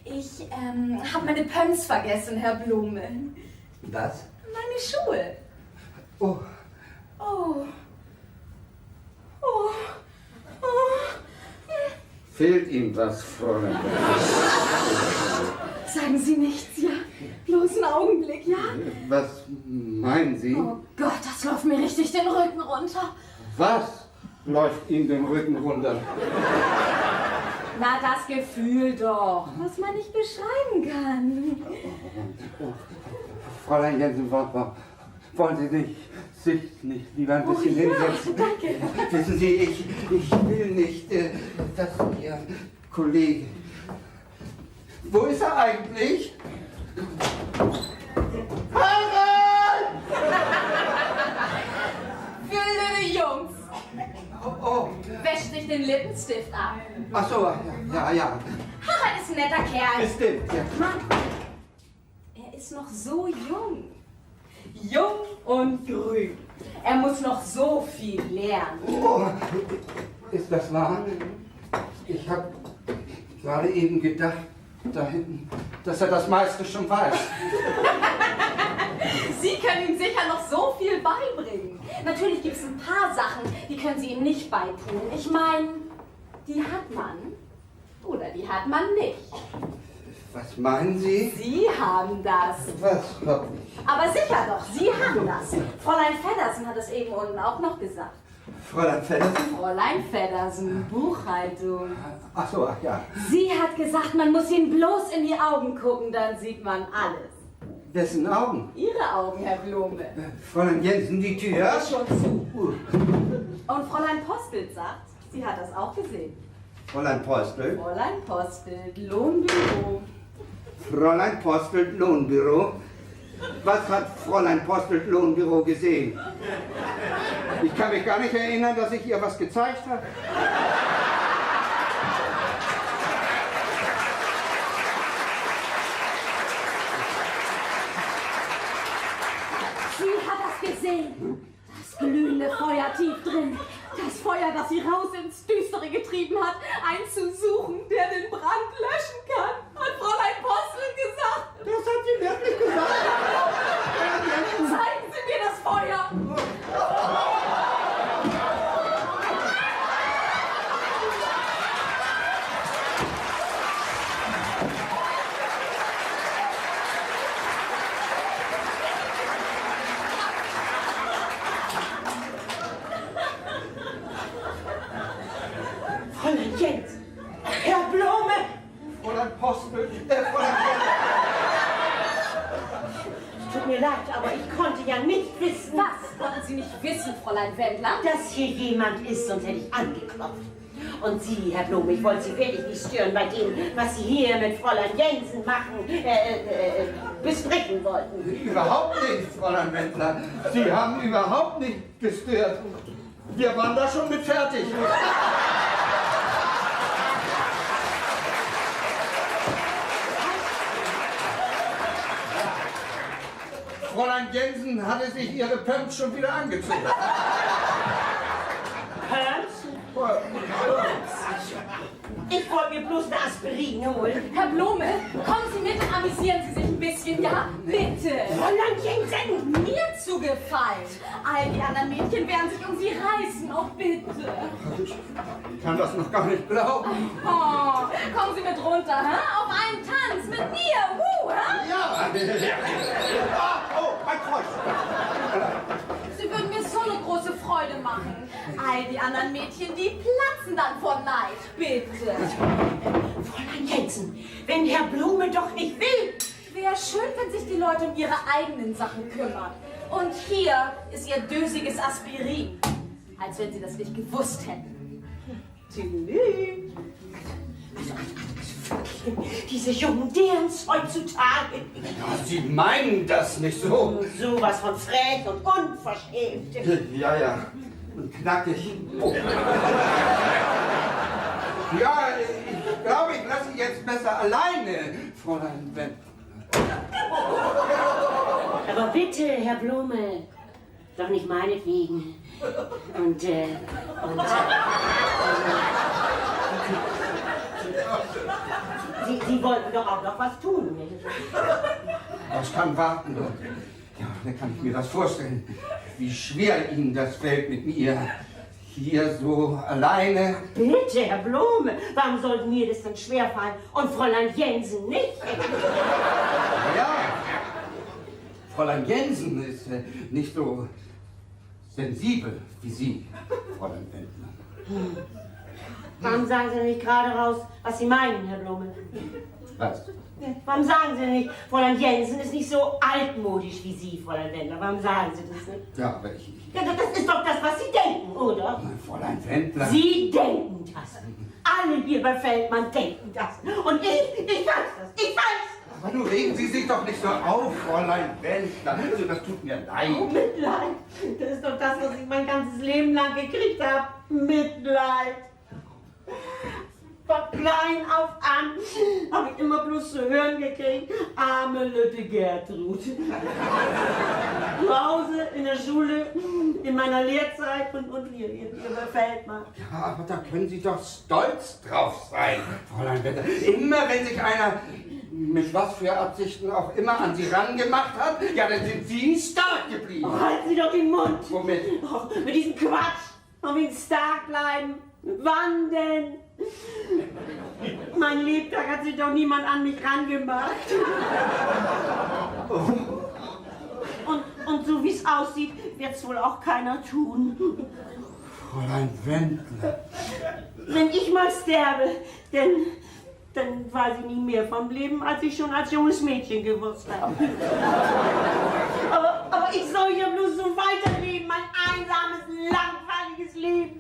Ich habe meine Pumps vergessen, Herr Blume. Was? Meine Schuhe. Oh, Oh. Oh. Oh. fehlt Ihnen was, Fräulein? Sagen Sie nichts, ja? Bloß einen Augenblick, ja? Was meinen Sie? Oh Gott, das läuft mir richtig den Rücken runter. Was läuft Ihnen den Rücken runter? Na, das Gefühl doch, was man nicht beschreiben kann. Fräulein Jensen, wollen Sie sich nicht lieber ein bisschen hinsetzen? Danke. Wissen Sie, ich will nicht, dass Ihr Kollege... Wo ist er eigentlich? Harald! Für die Jungs. Oh, Wäscht sich den Lippenstift ab. ach so, ja. Harald ist ein netter Kerl. Bestimmt, ja. Mann, er ist noch so jung. Jung und grün. Er muss noch so viel lernen. Oh, ist das wahr? Ich habe gerade eben gedacht, da hinten, dass er das meiste schon weiß. Sie können ihm sicher noch so viel beibringen. Natürlich gibt es ein paar Sachen, die können Sie ihm nicht beitun. Ich meine, die hat man oder die hat man nicht. Was meinen Sie? Sie haben das. Was hab ich? Aber sicher doch, Sie haben das. Fräulein Feddersen hat es eben unten auch noch gesagt. Fräulein Feddersen? Fräulein Feddersen, Buchhaltung. Ach so, ach ja. Sie hat gesagt, man muss ihm bloß in die Augen gucken, dann sieht man alles. Wessen Augen? Ihre Augen, Herr Blume. Fräulein Jensen, die Tür. Ist schon zu. Und Fräulein Postelt sagt, sie hat das auch gesehen. Fräulein Postel. Fräulein Postelt, Lohnbüro. Fräulein Postel, Lohnbüro. Was hat Fräulein Postel, Lohnbüro gesehen? Ich kann mich gar nicht erinnern, dass ich ihr was gezeigt habe. Sie hat das gesehen. Das glühende Feuer tief drin. Das Feuer, das sie raus ins Düstere getrieben hat. Einen zu suchen, der den Brand löschen kann. Hat Fräulein Postel gesagt. Das hat sie wirklich gesagt. Zeigen Sie mir das Feuer. Fräulein Jensen, Herr Blume, Fräulein Postel, Fräulein Jensen. tut mir leid, aber ich konnte ja nicht wissen, Was wollten Sie nicht wissen, Fräulein Wendler? dass hier jemand ist, sonst hätte ich angeklopft. Und Sie, Herr Blume, ich wollte Sie wirklich nicht stören bei dem, was Sie hier mit Fräulein Jensen machen, besprechen wollten. Überhaupt nicht, Fräulein Wendler. Sie haben überhaupt nicht gestört. Wir waren da schon mit fertig. Fräulein Jensen hatte sich ihre Pumps schon wieder angezogen. Ich wollte mir bloß eine Aspirin holen. Herr Blume, kommen Sie mit und amüsieren Sie sich ein bisschen, ja? Bitte. Fräulein Jensen! Mir zu gefallen. All die anderen Mädchen werden sich um Sie reißen. Oh, bitte. Ich kann das noch gar nicht glauben. Oh, kommen Sie mit runter, hä? Auf einen Tanz mit mir. Hä? Ja. Oh, mein Freund. Sie würden mir so eine große Freude machen. All die anderen Mädchen, die platzen dann vor Neid. Bitte. Fräulein Jensen, wenn Herr Blume doch nicht will. Wäre schön, wenn sich die Leute um ihre eigenen Sachen kümmern. Und hier ist ihr dösiges Aspirin. Als wenn sie das nicht gewusst hätten. Tilly. Diese jungen Dirns heutzutage. Ja, Sie meinen das nicht so. Sowas von frech und unverschämt. Ja, ja. Und knackig. Oh. Ja, ich glaube, ich lasse Sie jetzt besser alleine, Fräulein Wendler. Aber bitte, Herr Blume, doch nicht meinetwegen. Und Sie wollten doch auch noch was tun. Das kann warten. Ja, dann kann ich mir das vorstellen, wie schwer Ihnen das fällt mit mir. Hier so alleine. Bitte, Herr Blume, warum sollte mir das denn schwerfallen und Fräulein Jensen nicht? Ja, Fräulein Jensen ist nicht so sensibel wie Sie, Fräulein Wendler. Warum sagen Sie nicht gerade raus, was Sie meinen, Herr Blume? Was? Warum sagen Sie nicht, Fräulein Jensen ist nicht so altmodisch wie Sie, Fräulein Wendler? Warum sagen Sie das nicht? Ja, aber ich... Ja, das ist doch das, was Sie denken, oder? Fräulein Wendler... Sie denken das. Alle hier bei Feldmann denken das. Und ich weiß das. Ich weiß. Aber nun regen Sie sich doch nicht so auf, Fräulein Wendler. Also, das tut mir leid. Oh, Mitleid. Das ist doch das, was ich mein ganzes Leben lang gekriegt habe. Mitleid. Von klein auf an habe ich immer bloß zu hören gekriegt, arme Lütte Gertrud. Zu Hause, in der Schule, in meiner Lehrzeit und hier bei Feldmann. Ja, aber da können Sie doch stolz drauf sein, Fräulein Wendler. Immer wenn sich einer mit was für Absichten auch immer an Sie rangemacht hat, ja, dann sind Sie stark geblieben. Oh, halten Sie doch den Mund. Womit? Oh, mit diesem Quatsch. Und wegen stark bleiben. Wann denn? Mein Lebtag hat sich doch niemand an mich rangemacht. Und so wie es aussieht, wird es wohl auch keiner tun. Fräulein Wendler. Wenn ich mal sterbe, dann weiß ich nie mehr vom Leben, als ich schon als junges Mädchen gewusst habe. Aber ich soll ja bloß so weiterleben, mein einsames, langweiliges Leben.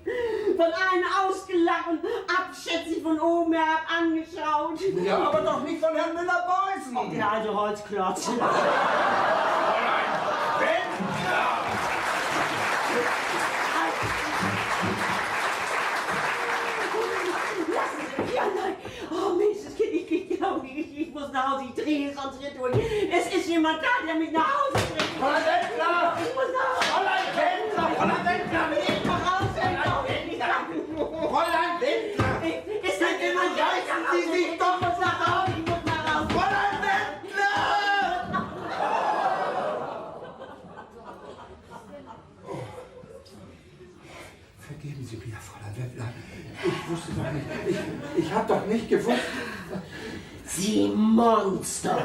Von allen ausgelacht und abschätzig von oben herab angeschaut. Ja, aber doch nicht von Herrn Müller-Beusen. Der alte Holzklotz. Fräulein Wendler! Ja, nein. Oh, Mensch, das Kind, ich muss nach Hause. Ich drehe sonst hier durch. Es ist jemand da, der mich nach Hause bringt. Fräulein Wendler! Ich muss nach Hause. Fräulein Wendler! Fräulein Wendler! Ich nach Hause. Fräulein Wendler! Ist das jemand da? Sie sich doch! Ich muss nach Hause. Ich muss nach Hause. Fräulein Wendler! Vergeben Sie mir, Fräulein Wendler. Ich wusste doch nicht. Ich hab doch nicht gewusst. Sie Monster.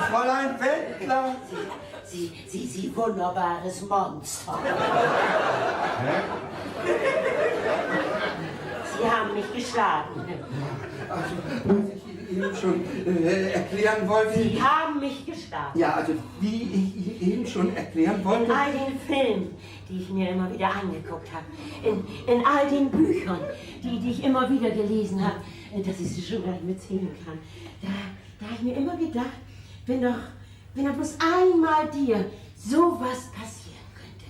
Fräulein Wendler! Sie wunderbares Monster. Sie haben mich geschlagen. Also, was ich Ihnen schon erklären wollte. Sie haben mich geschlagen. Ja, also, wie ich Ihnen schon erklären wollte. All den Filmen, die ich mir immer wieder angeguckt habe, in all den Büchern, die ich immer wieder gelesen habe, dass ich sie schon gar nicht mehr zählen kann, da habe ich mir immer gedacht, wenn doch bloß einmal dir sowas passieren könnte,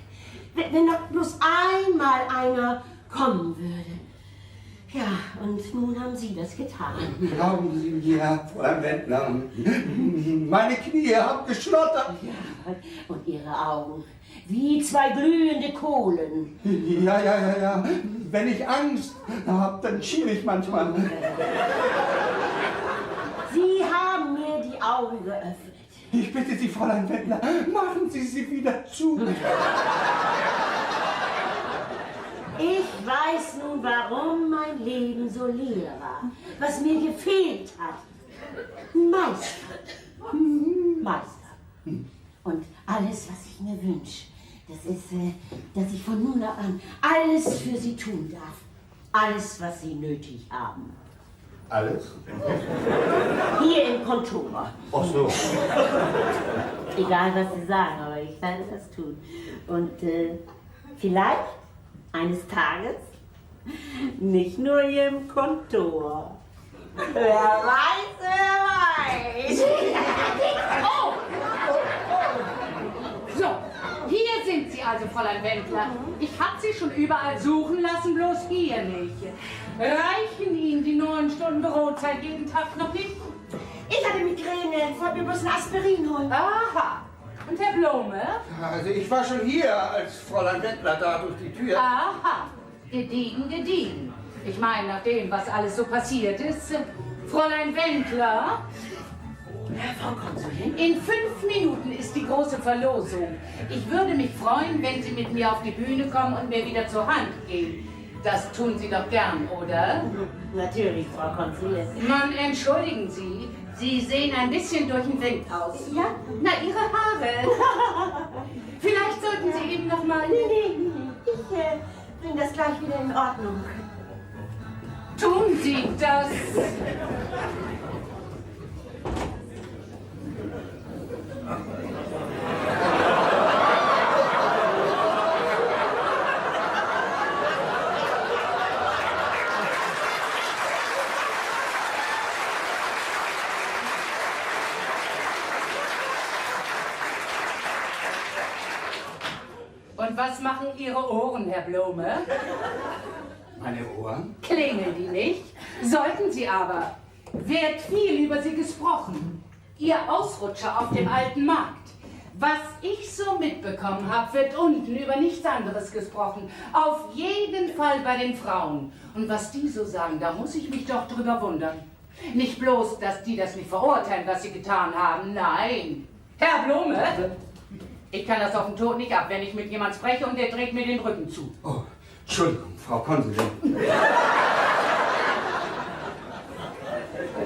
wenn doch bloß einmal einer kommen würde. Ja, und nun haben Sie das getan. Glauben Sie mir, Fräulein Wendler, meine Knie haben geschlottert. Ja, und Ihre Augen, wie zwei glühende Kohlen. Ja. Wenn ich Angst habe, dann schiele ich manchmal. Sie haben mir die Augen geöffnet. Ich bitte Sie, Fräulein Wendler, machen Sie sie wieder zu. Ich weiß nun, warum mein Leben so leer war. Was mir gefehlt hat. Meister. Und alles, was ich mir wünsche, das ist, dass ich von nun an alles für Sie tun darf. Alles, was Sie nötig haben. Alles? Hier im Kontor. Ach so. Egal, was Sie sagen, aber ich werde das tun. Und vielleicht eines Tages nicht nur hier im Kontor. Wer weiß, wer weiß. Oh! So, hier sind Sie also, Fräulein Wendler. Ich habe Sie schon überall suchen lassen, bloß hier nicht. Reichen Ihnen die 9 Stunden Bürozeit jeden Tag noch nicht? Ich hatte Migräne, ich wollte mir bloß ein Aspirin holen. Aha. Und Herr Blome? Also ich war schon hier, als Fräulein Wendler da durch die Tür. Aha. Gediegen, gediegen. Ich meine, nach dem, was alles so passiert ist, Fräulein Wendler, Frau Konsulin? in 5 Minuten ist die große Verlosung. Ich würde mich freuen, wenn Sie mit mir auf die Bühne kommen und mir wieder zur Hand gehen. Das tun Sie doch gern, oder? Natürlich, Frau Konsulin. Mann, entschuldigen Sie, Sie sehen ein bisschen durch den Wind aus. Ja? Na, Ihre Haare. Vielleicht sollten Sie eben noch mal... Nee. Ich bringe das gleich wieder in Ordnung. Tun Sie das. Und was machen Ihre Ohren, Herr Blome? Meine Ohren? Klingeln die nicht? Sollten sie aber. Wird viel über sie gesprochen. Ihr Ausrutscher auf dem alten Markt. Was ich so mitbekommen habe, wird unten über nichts anderes gesprochen. Auf jeden Fall bei den Frauen. Und was die so sagen, da muss ich mich doch drüber wundern. Nicht bloß, dass die das nicht verurteilen, was sie getan haben. Nein. Herr Blome, ich kann das auf den Tod nicht ab, wenn ich mit jemand spreche und der dreht mir den Rücken zu. Oh, Entschuldigung, Frau Konsulin.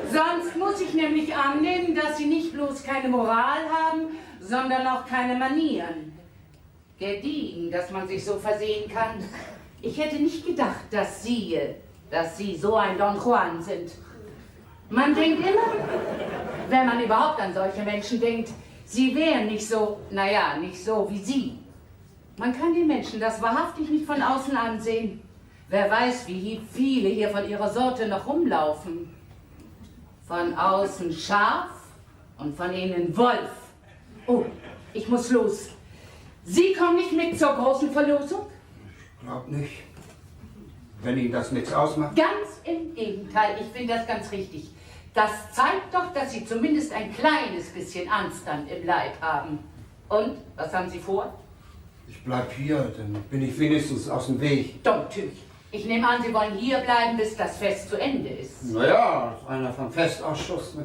Sonst muss ich nämlich annehmen, dass Sie nicht bloß keine Moral haben, sondern auch keine Manieren. Gediegen, dass man sich so versehen kann. Ich hätte nicht gedacht, dass Sie so ein Don Juan sind. Man denkt immer, wenn man überhaupt an solche Menschen denkt, sie wären nicht so, naja, nicht so wie Sie. Man kann den Menschen das wahrhaftig nicht von außen ansehen. Wer weiß, wie viele hier von ihrer Sorte noch rumlaufen. Von außen Schaf und von innen Wolf. Oh, ich muss los. Sie kommen nicht mit zur großen Verlosung? Glaub nicht. Wenn Ihnen das nichts ausmacht. Ganz im Gegenteil, ich finde das ganz richtig. Das zeigt doch, dass Sie zumindest ein kleines bisschen Anstand im Leib haben. Und, was haben Sie vor? Ich bleib hier, dann bin ich wenigstens aus dem Weg. Natürlich. Ich nehme an, Sie wollen hier bleiben, bis das Fest zu Ende ist. Naja, einer vom Festausschuss.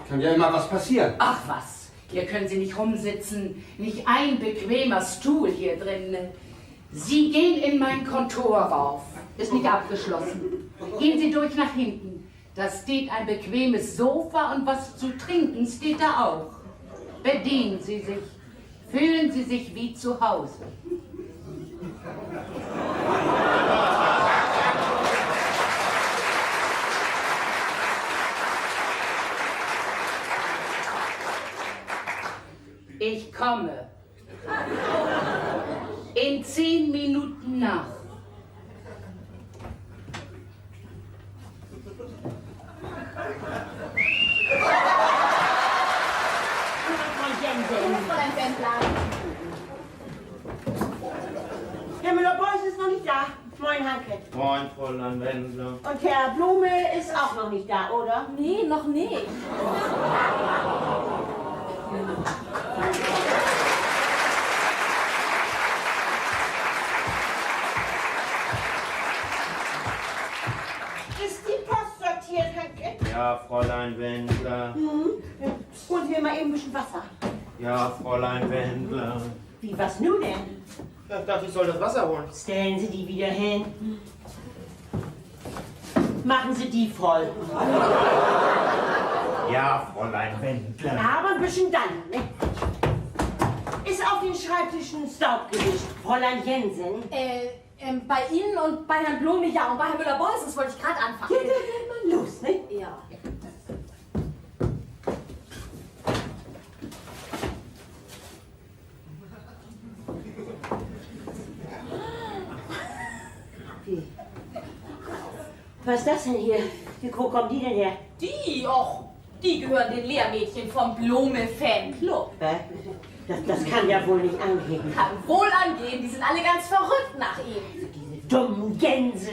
Kann ja immer was passieren. Ach was, hier können Sie nicht rumsitzen, nicht ein bequemer Stuhl hier drin. Sie gehen in mein Kontor rauf, ist nicht abgeschlossen. Gehen Sie durch nach hinten, da steht ein bequemes Sofa und was zu trinken steht da auch. Bedienen Sie sich, fühlen Sie sich wie zu Hause. Ich komme. In 10 Minuten nach. Fräulein Wendler. Herr Müller-Beuys ist noch nicht da. Moin, Hanke. Moin, Fräulein Wendler. Und Herr Blume ist auch noch nicht da, oder? Nee, noch nicht. Ist die Post sortiert, Hanke? Ja, Fräulein Wendler. Holen Sie mir mal eben ein bisschen Wasser. Ja, Fräulein Wendler. Wie, was nun denn? Ja, ich dachte, ich soll das Wasser holen. Stellen Sie die wieder hin. Machen Sie die voll. Ja, Fräulein Wendler. Aber ein bisschen dann, ne? Ist auf den Schreibtisch ein Staub gewischt, Fräulein Jensen. Bei Ihnen und bei Herrn Blome, ja, und bei Herrn Müller-Beuys, das wollte ich gerade anfangen. Ja, dann mal los, ne? Ja. Wie? Was ist das denn hier? Wo kommen die denn her? Die, och, die gehören den Lehrmädchen vom Blome Fanclub. Hä? Das kann ja wohl nicht angehen. Kann wohl angehen, die sind alle ganz verrückt nach ihm. Diese dummen Gänse.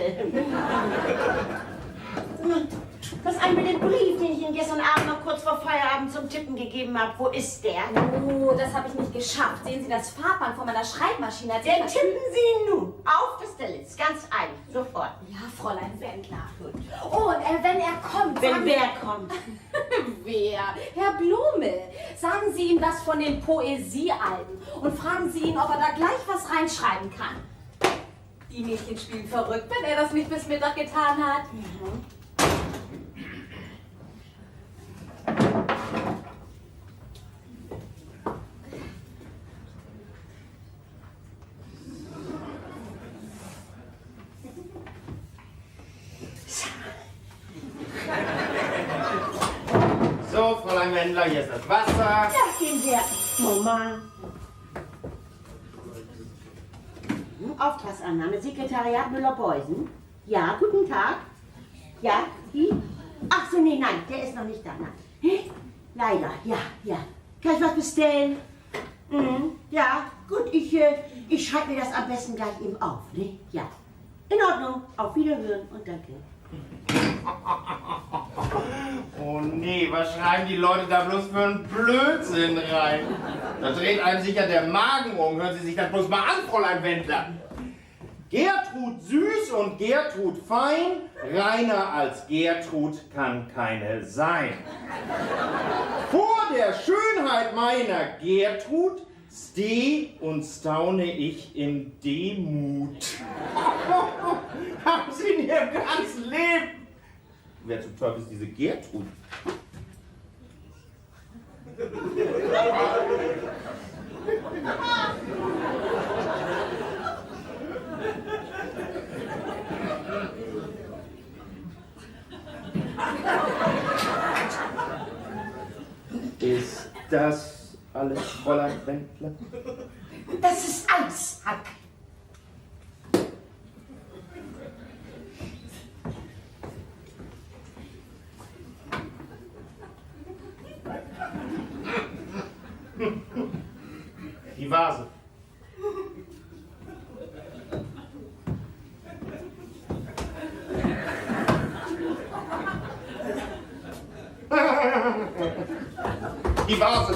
Das eine mit dem Brief, den ich Ihnen gestern Abend noch kurz vor Feierabend zum Tippen gegeben habe. Wo ist der? Oh, das habe ich nicht geschafft. Sehen Sie das Farbband von meiner Schreibmaschine? Als ich Den tippen Sie ihn nun. Auf das Delitz. Ganz eilig. Sofort. Ja, Fräulein Wendler. Oh, und wenn er kommt... Wenn sagen wer kommt. Wer? Herr Blome. Sagen Sie ihm das von den Poesiealben und fragen Sie ihn, ob er da gleich was reinschreiben kann. Die Mädchen spielen verrückt, wenn er das nicht bis Mittag getan hat. So, Fräulein Wendler, hier ist das Wasser. Ja, gehen Sie her. Mama. Auftragsannahme, Sekretariat Müller-Beusen. Ja, guten Tag. Ja, die? Ach so, nee, nein, der ist noch nicht da. Nein. Hä? Leider, ja. Kann ich was bestellen? Ja, gut, ich schreibe mir das am besten gleich eben auf, ne? Ja. In Ordnung, auf Wiederhören und danke. Oh nee, was schreiben die Leute da bloß für einen Blödsinn rein? Da dreht einem sicher der Magen um. Hören Sie sich das bloß mal an, Fräulein Wendler. Gertrud süß und Gertrud fein, reiner als Gertrud kann keine sein. Vor der Schönheit meiner Gertrud steh und staune ich in Demut. Haben Sie in Ihrem ganzen Leben... Wer zum Teufel ist diese Gertrud? Ist das alles, Fräulein Wendler? Das ist Eishack. Die Vase. Die Vase.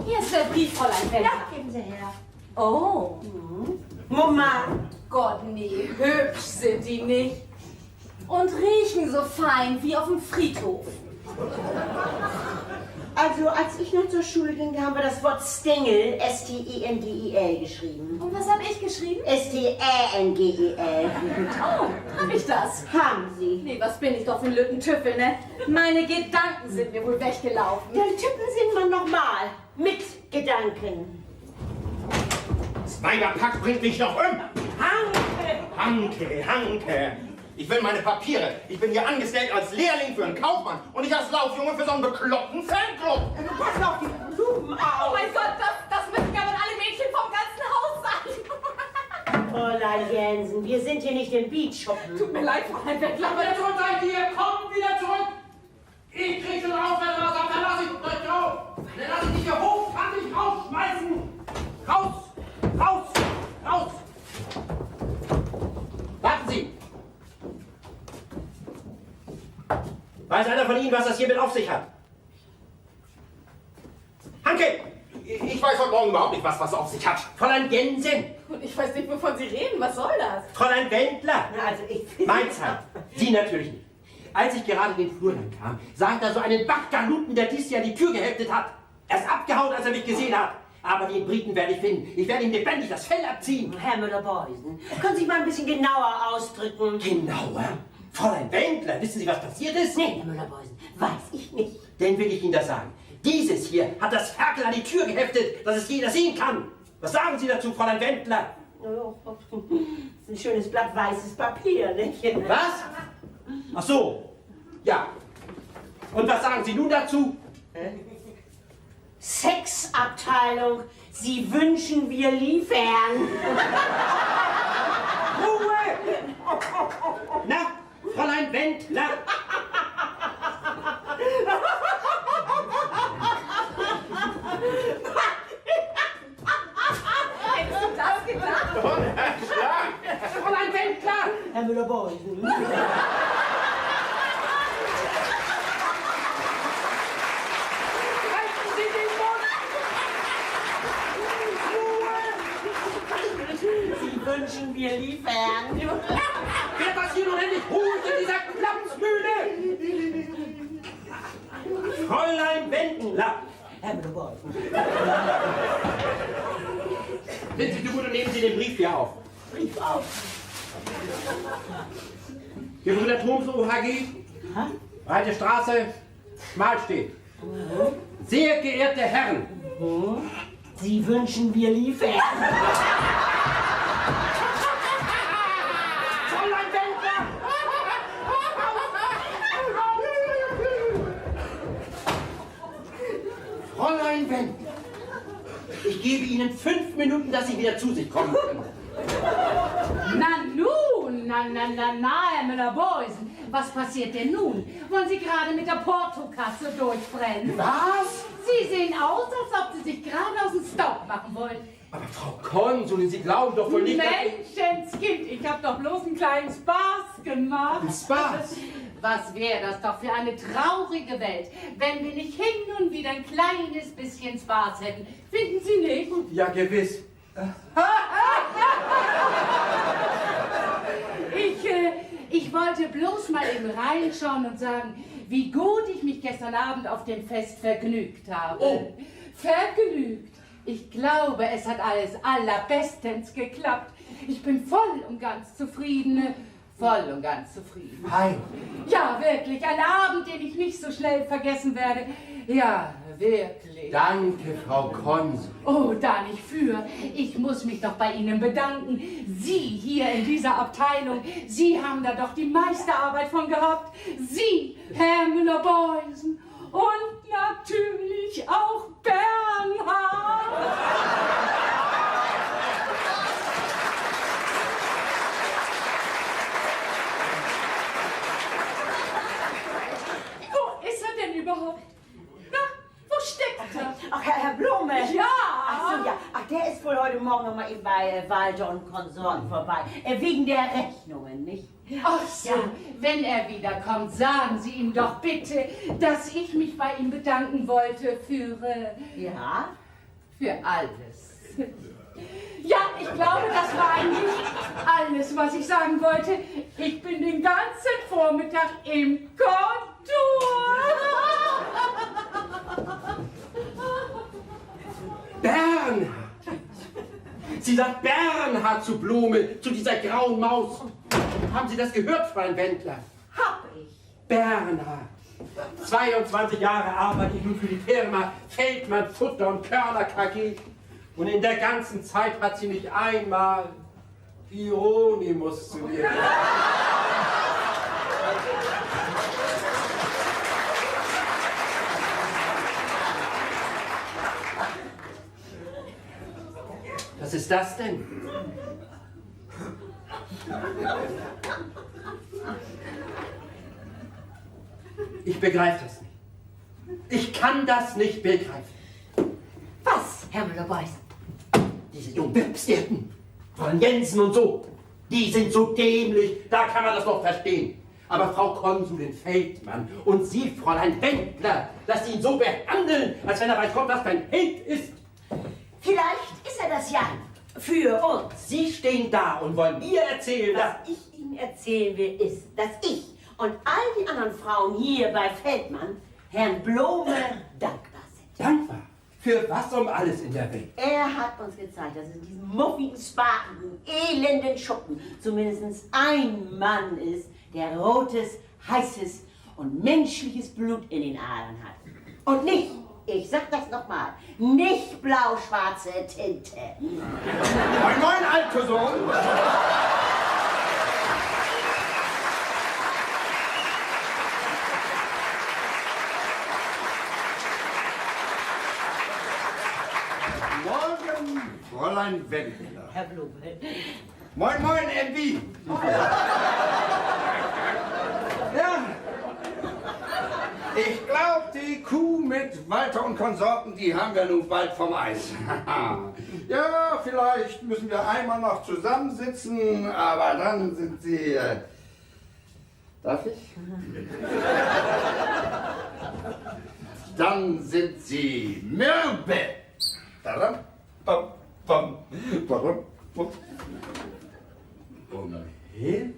Hier ist der Brief, Fräulein Wendler. Ja, geben Sie her. Oh, Mama. Gott, nee, hübsch sind die nicht. Und riechen so fein wie auf dem Friedhof. Also, als ich noch zur Schule ging, haben wir das Wort Stengel, S-T-E-N-G-E-L, geschrieben. Und was habe ich geschrieben? S-T-Ä-N-G-E-L. Oh, hab ich das? Haben Sie. Nee, was bin ich doch für ein Lückentüffel, ne? Meine Gedanken sind mir wohl weggelaufen. Dann tippen Sie mal nochmal. Mit Gedanken. Das Weiberpack bringt mich noch um. Hanke. Hanke. Ich will meine Papiere. Ich bin hier angestellt als Lehrling für einen Kaufmann und nicht als Laufjunge für so einen bekloppten Fanclub. Pass auf die Blumen Oh auf. mein Gott, das müssen ja wohl alle Mädchen vom ganzen Haus sein. Fräulein Jensen, wir sind hier nicht im Beachshoppen. Tut mir leid, Fräulein Wendler. Wieder zurück seid ihr! Kommt wieder zurück! Ich krieg schon raus, wenn ihr was sagt, dann lass ich euch drauf! Dann lass ich dich hier hochkantig rausschmeißen! Raus! Raus! Raus! Warten Sie! Weiß einer von Ihnen, was das hier mit auf sich hat? Hanke! Ich weiß heute Morgen überhaupt nicht, was auf sich hat. Fräulein Jensen. Und ich weiß nicht, wovon Sie reden. Was soll das? Fräulein Wendler. Na, also ich finde... Mein Zeit. Sie natürlich nicht. Als ich gerade den Flur lang kam, sah ich da so einen Backgaluten, der dies Jahr die Tür geheftet hat. Er ist abgehauen, als er mich gesehen hat. Aber den Briten werde ich finden. Ich werde ihm lebendig das Fell abziehen. Herr Müller-Beusen, können Sie sich mal ein bisschen genauer ausdrücken? Genauer? Fräulein Wendler, wissen Sie, was passiert ist? Nee, Herr Müller-Beusen, weiß ich nicht. Denn will ich Ihnen das sagen. Dieses hier hat das Ferkel an die Tür geheftet, dass es jeder sehen kann. Was sagen Sie dazu, Fräulein Wendler? Das ist ein schönes Blatt weißes Papier, nicht? Was? Ach so. Ja. Und was sagen Sie nun dazu? Sexabteilung, Sie wünschen, wir liefern. Ruhe! Na, Fräulein Wendler. Hättest du das gedacht? Fräulein Wendler. Herr Müller-Beusen. Halten Sie den Mund. Sie wünschen, wir liefern. Wer das hier nun endlich holt in dieser Klapsmühle? Fräulein Wendler. Herr Müller-Beusen. Sind Sie so gut und nehmen Sie den Brief hier auf. Brief auf. Gebrüder Thoms OHG, Breite Straße, Schmalstedt. Sehr geehrte Herren. Sie wünschen, wir liefern. Fräulein Wendler. Fräulein Wendler. Ich gebe Ihnen 5 Minuten, dass Sie wieder zu sich kommen können. Na nun, na, Herr Müller-Beusen, was passiert denn nun? Wollen Sie gerade mit der Portokasse durchbrennen? Was? Sie sehen aus, als ob Sie sich gerade aus dem Staub machen wollen. Aber Frau Konsulin, Sie glauben doch wohl nicht, dass Menschenskind, ich habe doch bloß einen kleinen Spaß gemacht. Ein Spaß? Was wäre das doch für eine traurige Welt, wenn wir nicht hin und wieder ein kleines bisschen Spaß hätten. Finden Sie nicht? Ja, gewiss. Ich wollte bloß mal eben reinschauen und sagen, wie gut ich mich gestern Abend auf dem Fest vergnügt habe. Oh. Vergnügt. Ich glaube, es hat alles allerbestens geklappt. Ich bin voll und ganz zufrieden. Voll und ganz zufrieden. Hi. Ja, wirklich. Ein Abend, den ich nicht so schnell vergessen werde. Ja, wirklich. Danke, Frau Konsul. Oh, da nicht für. Ich muss mich doch bei Ihnen bedanken. Sie hier in dieser Abteilung, Sie haben da doch die meiste Arbeit von gehabt. Sie, Herr Müller-Beusen. Und natürlich auch Bernhard. Wo ist er denn überhaupt? Na, wo steckt er? Ach, Herr Blume. Ja. Ach so, ja. Ach, der ist wohl heute Morgen noch mal eben bei Walter und Konsorten vorbei. Wegen der Rechnungen, nicht? Ach so, wenn er wiederkommt, sagen Sie ihm doch bitte, dass ich mich bei ihm bedanken wollte für Ja? alles. Ja, ich glaube, das war eigentlich alles, was ich sagen wollte. Ich bin den ganzen Vormittag im Kontor. Bernhard! Sie sagt Bernhard zu Blume, zu dieser grauen Maus. Haben Sie das gehört, Fräulein Wendler? Hab ich. Bernhard! 22 Jahre arbeite ich nun für die Firma Feldmann Futter und Körner KG. Und in der ganzen Zeit hat sie nicht einmal Hieronymus zu mir gesagt. Was ist das denn? Ich begreife das nicht. Ich kann das nicht begreifen. Was, Herr Müller-Beusen? Diese jungen Webstierten von Jensen und so, die sind so dämlich, da kann man das noch verstehen. Aber Frau Konsulin Feldmann und Sie, Fräulein Wendler, dass Sie ihn so behandeln, als wenn er weiß Gott was kein Held ist. Vielleicht ist er das ja für uns. Sie stehen da und wollen mir erzählen, dass... Was ich Ihnen erzählen will, ist, dass ich und all die anderen Frauen hier bei Feldmann Herrn Blome dankbar sind. Dankbar? Für was um alles in der Welt? Er hat uns gezeigt, dass in diesem muffigen, spartigen, elenden Schuppen zumindest ein Mann ist, der rotes, heißes und menschliches Blut in den Adern hat. Und nicht, ich sag das nochmal, nicht blau-schwarze Tinte. Moin, moin, alter Sohn! Morgen, Fräulein Wendler. Herr Blume. Moin, moin, MB. Ja, ich glaube, die Kuh mit Walter und Konsorten, die haben wir nun bald vom Eis. Ja, vielleicht müssen wir einmal noch zusammensitzen, aber dann sind sie... darf ich? Dann sind sie mürbe. Tadam, bam, bam, bam, bam. Um Himmels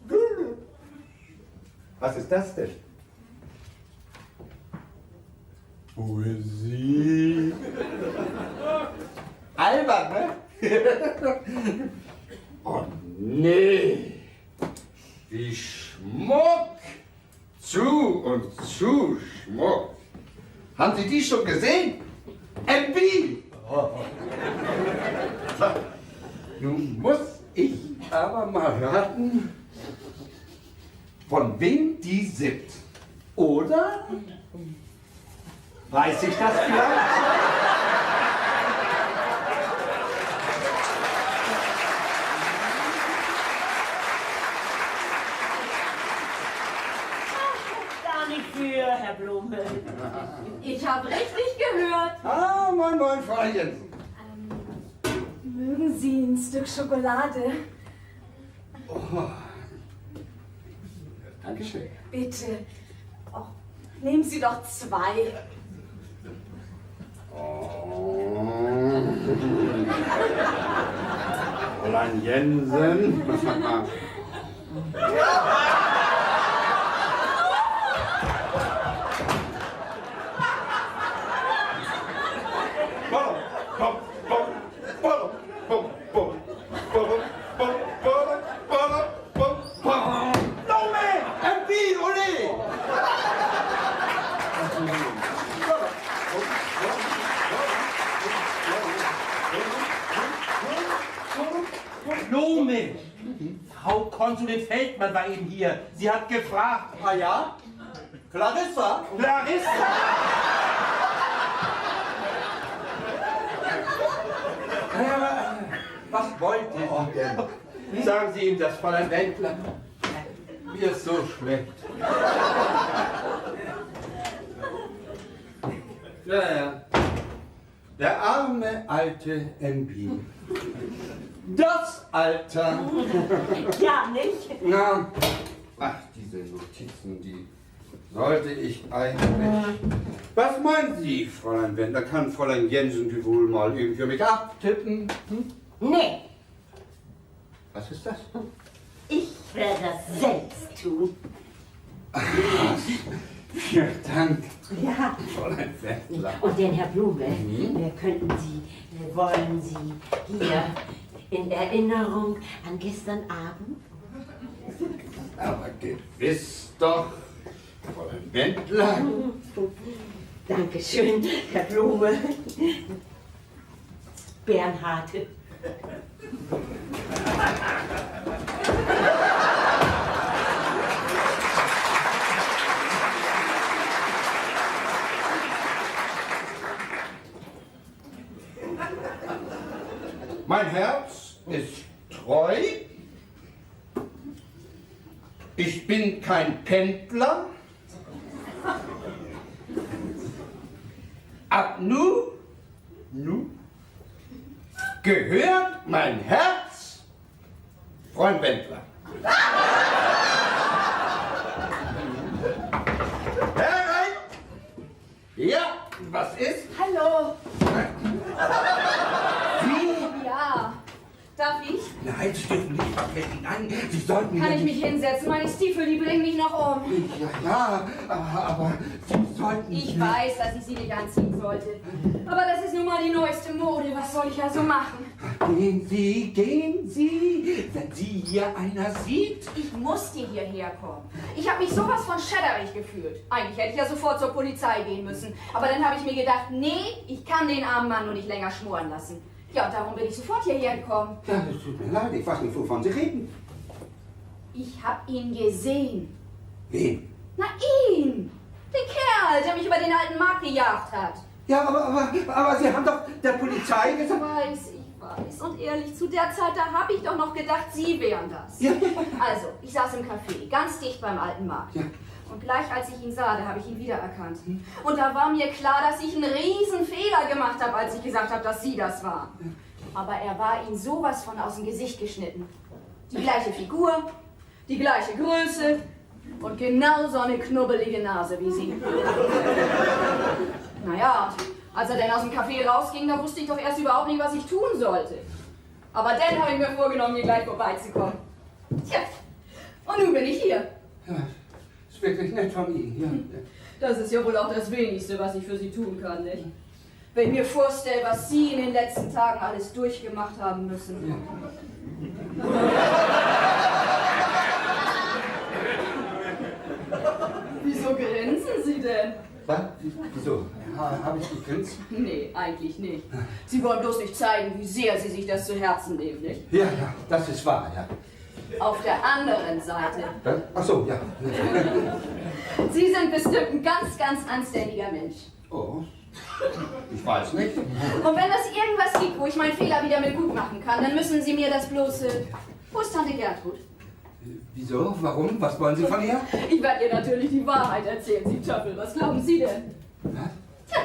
Willen. Was ist das denn? Poesie. Albern, ne? Oh nee. Wie Schmuck. Zu und zu Schmuck. Haben Sie die schon gesehen? MB! Oh. Nun muss ich aber mal raten, von wem die sind. Oder? Weiß ich das vielleicht? Gar nicht für, Herr Blume. Ich habe richtig gehört. Ah, moin, moin, Frau Jensen. Mögen Sie ein Stück Schokolade? Oh. Dankeschön. Bitte. Oh, nehmen Sie doch 2. Oh. Fräulein Jensen. Blume! Frau Konsulin Feldmann war eben hier. Sie hat gefragt. Ah ja? Clarissa? Clarissa! Was wollt ihr denn? Sagen Sie ihm das, Fräulein Wendler. Mir ist so schlecht. Ja. Der arme alte MB. Das Alter. Ja, nicht? Na, ach, diese Notizen, die sollte ich eigentlich... Was meinen Sie, Fräulein Wendler? Kann Fräulein Jensen die wohl mal eben für mich abtippen? Hm? Nee, Was ist das? ich werde das selbst tun. Vielen Dank, Ja. Fräulein Wendler. Und den Herr Blume, wollen Sie hier in Erinnerung an gestern Abend? Aber gewiss doch, Fräulein Wendler. Dankeschön, Herr Blume. Bernhard. Mein Herz ist treu. Ich bin kein Pendler. Ab nu gehört mein Herz Freund Wendler. Herein! Ja, Was ist? Hallo. Sie? Ja. Darf ich? Nein, Sie dürfen nicht vergessen. Nein, Sie sollten... Kann ja ich mich hinsetzen? Meine Stiefel, die bringen mich noch um. Ja, aber Sie sollten... Ich weiß, dass ich sie nicht anziehen sollte. Aber das ist nun mal die neueste Mode. Was soll ich also machen? Gehen Sie, wenn Sie hier einer sieht. Ich musste hierher kommen. Ich habe mich sowas von schädderig gefühlt. Eigentlich hätte ich ja sofort zur Polizei gehen müssen. Aber dann habe ich mir gedacht, nee, ich kann den armen Mann nur nicht länger schmoren lassen. Ja, und darum bin ich sofort hierher gekommen. Ja, das tut mir leid, ich weiß nicht, wovon Sie reden. Ich habe ihn gesehen. Wen? Na, ihn! Den Kerl, der mich über den alten Markt gejagt hat. Ja, aber Sie haben doch der Polizei gesagt... Ich weiß. Und ehrlich, zu der Zeit, da habe ich doch noch gedacht, Sie wären das. Ja. Also, ich saß im Café, ganz dicht beim alten Markt. Ja. Und gleich als ich ihn sah, da habe ich ihn wiedererkannt. Und da war mir klar, dass ich einen riesen Fehler gemacht habe, als ich gesagt habe, dass Sie das waren. Aber er war Ihnen sowas von aus dem Gesicht geschnitten. Die gleiche Figur, die gleiche Größe und genau so eine knubbelige Nase wie Sie. Naja, als er dann aus dem Café rausging, da wusste ich doch erst überhaupt nicht, was ich tun sollte. Aber dann habe ich mir vorgenommen, hier gleich vorbeizukommen. Tja, und nun bin ich hier. Ja, ist wirklich nett von Ihnen, ja. Das ist ja wohl auch das Wenigste, was ich für Sie tun kann, nicht? Wenn ich mir vorstelle, was Sie in den letzten Tagen alles durchgemacht haben müssen. Ja. Wieso grinsen Sie denn? Was? Wieso? Habe ich gegrinst? Nee, eigentlich nicht. Sie wollen bloß nicht zeigen, wie sehr Sie sich das zu Herzen nehmen, nicht? Ja, das ist wahr, ja. Auf der anderen Seite. Ach so, ja. Sie sind bestimmt ein ganz, ganz anständiger Mensch. Oh, ich weiß nicht. Und wenn es irgendwas gibt, wo ich meinen Fehler wieder mit gut machen kann, dann müssen Sie mir das bloß... Wo ist Tante Gertrud? Wieso? Warum? Was wollen Sie von ihr? Ich werde ihr natürlich die Wahrheit erzählen, Sie Töffel. Was glauben Sie denn? Was? Tja,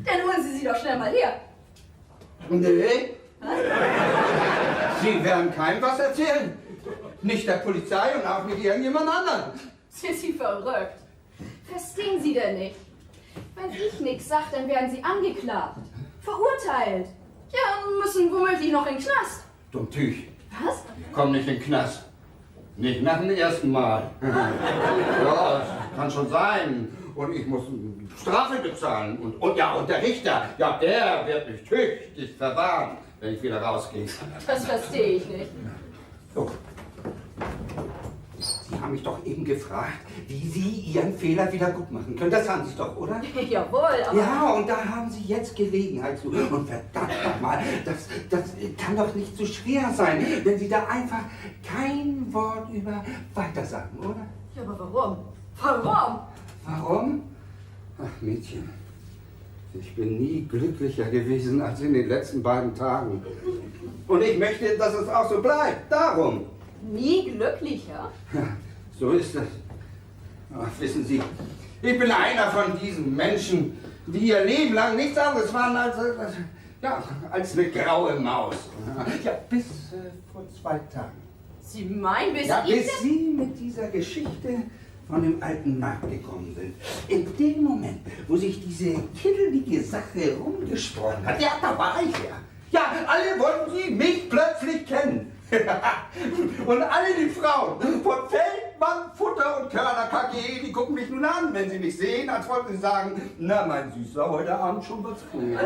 dann holen Sie sie doch schnell mal her. Nee. Sie werden keinem was erzählen. Nicht der Polizei und auch nicht irgendjemand anderen. Sind Sie verrückt? Verstehen Sie denn nicht? Wenn ich nichts sage, dann werden Sie angeklagt. Verurteilt. Ja, und müssen womöglich noch in den Knast. Dummtüch. Was? Komm nicht in den Knast. Nicht nach dem ersten Mal. Ja, das kann schon sein. Und ich muss Strafe bezahlen. Und der Richter, ja, der wird mich tüchtig verwahren, wenn ich wieder rausgehe. Das verstehe ich nicht. So. Sie haben mich doch eben gefragt, wie Sie Ihren Fehler wieder gut machen können. Das haben Sie doch, oder? Jawohl, aber... Ja, und da haben Sie jetzt Gelegenheit zu. Und verdammt nochmal, das kann doch nicht so schwer sein, wenn Sie da einfach kein Wort über weitersagen, oder? Ja, aber warum? Warum? Warum? Ach, Mädchen, ich bin nie glücklicher gewesen als in den letzten beiden Tagen. Und ich möchte, dass es auch so bleibt. Darum. Nie glücklicher? Ja, so ist es. Ach, wissen Sie, ich bin einer von diesen Menschen, die ihr Leben lang nichts anderes waren als eine graue Maus. Ja, bis vor 2 Tagen. Sie meinen, bis Ja, ich... bis Sie mit dieser Geschichte von dem alten Markt gekommen sind. In dem Moment, wo sich diese kittelige Sache rumgesprochen hat, ja, da war ich ja. Ja, alle wollten Sie mich plötzlich kennen. Und alle die Frauen von Feldmann, Futter und Körner KG, die gucken mich nun an, wenn sie mich sehen, als wollten sie sagen, na mein Süßer, heute Abend schon was früh.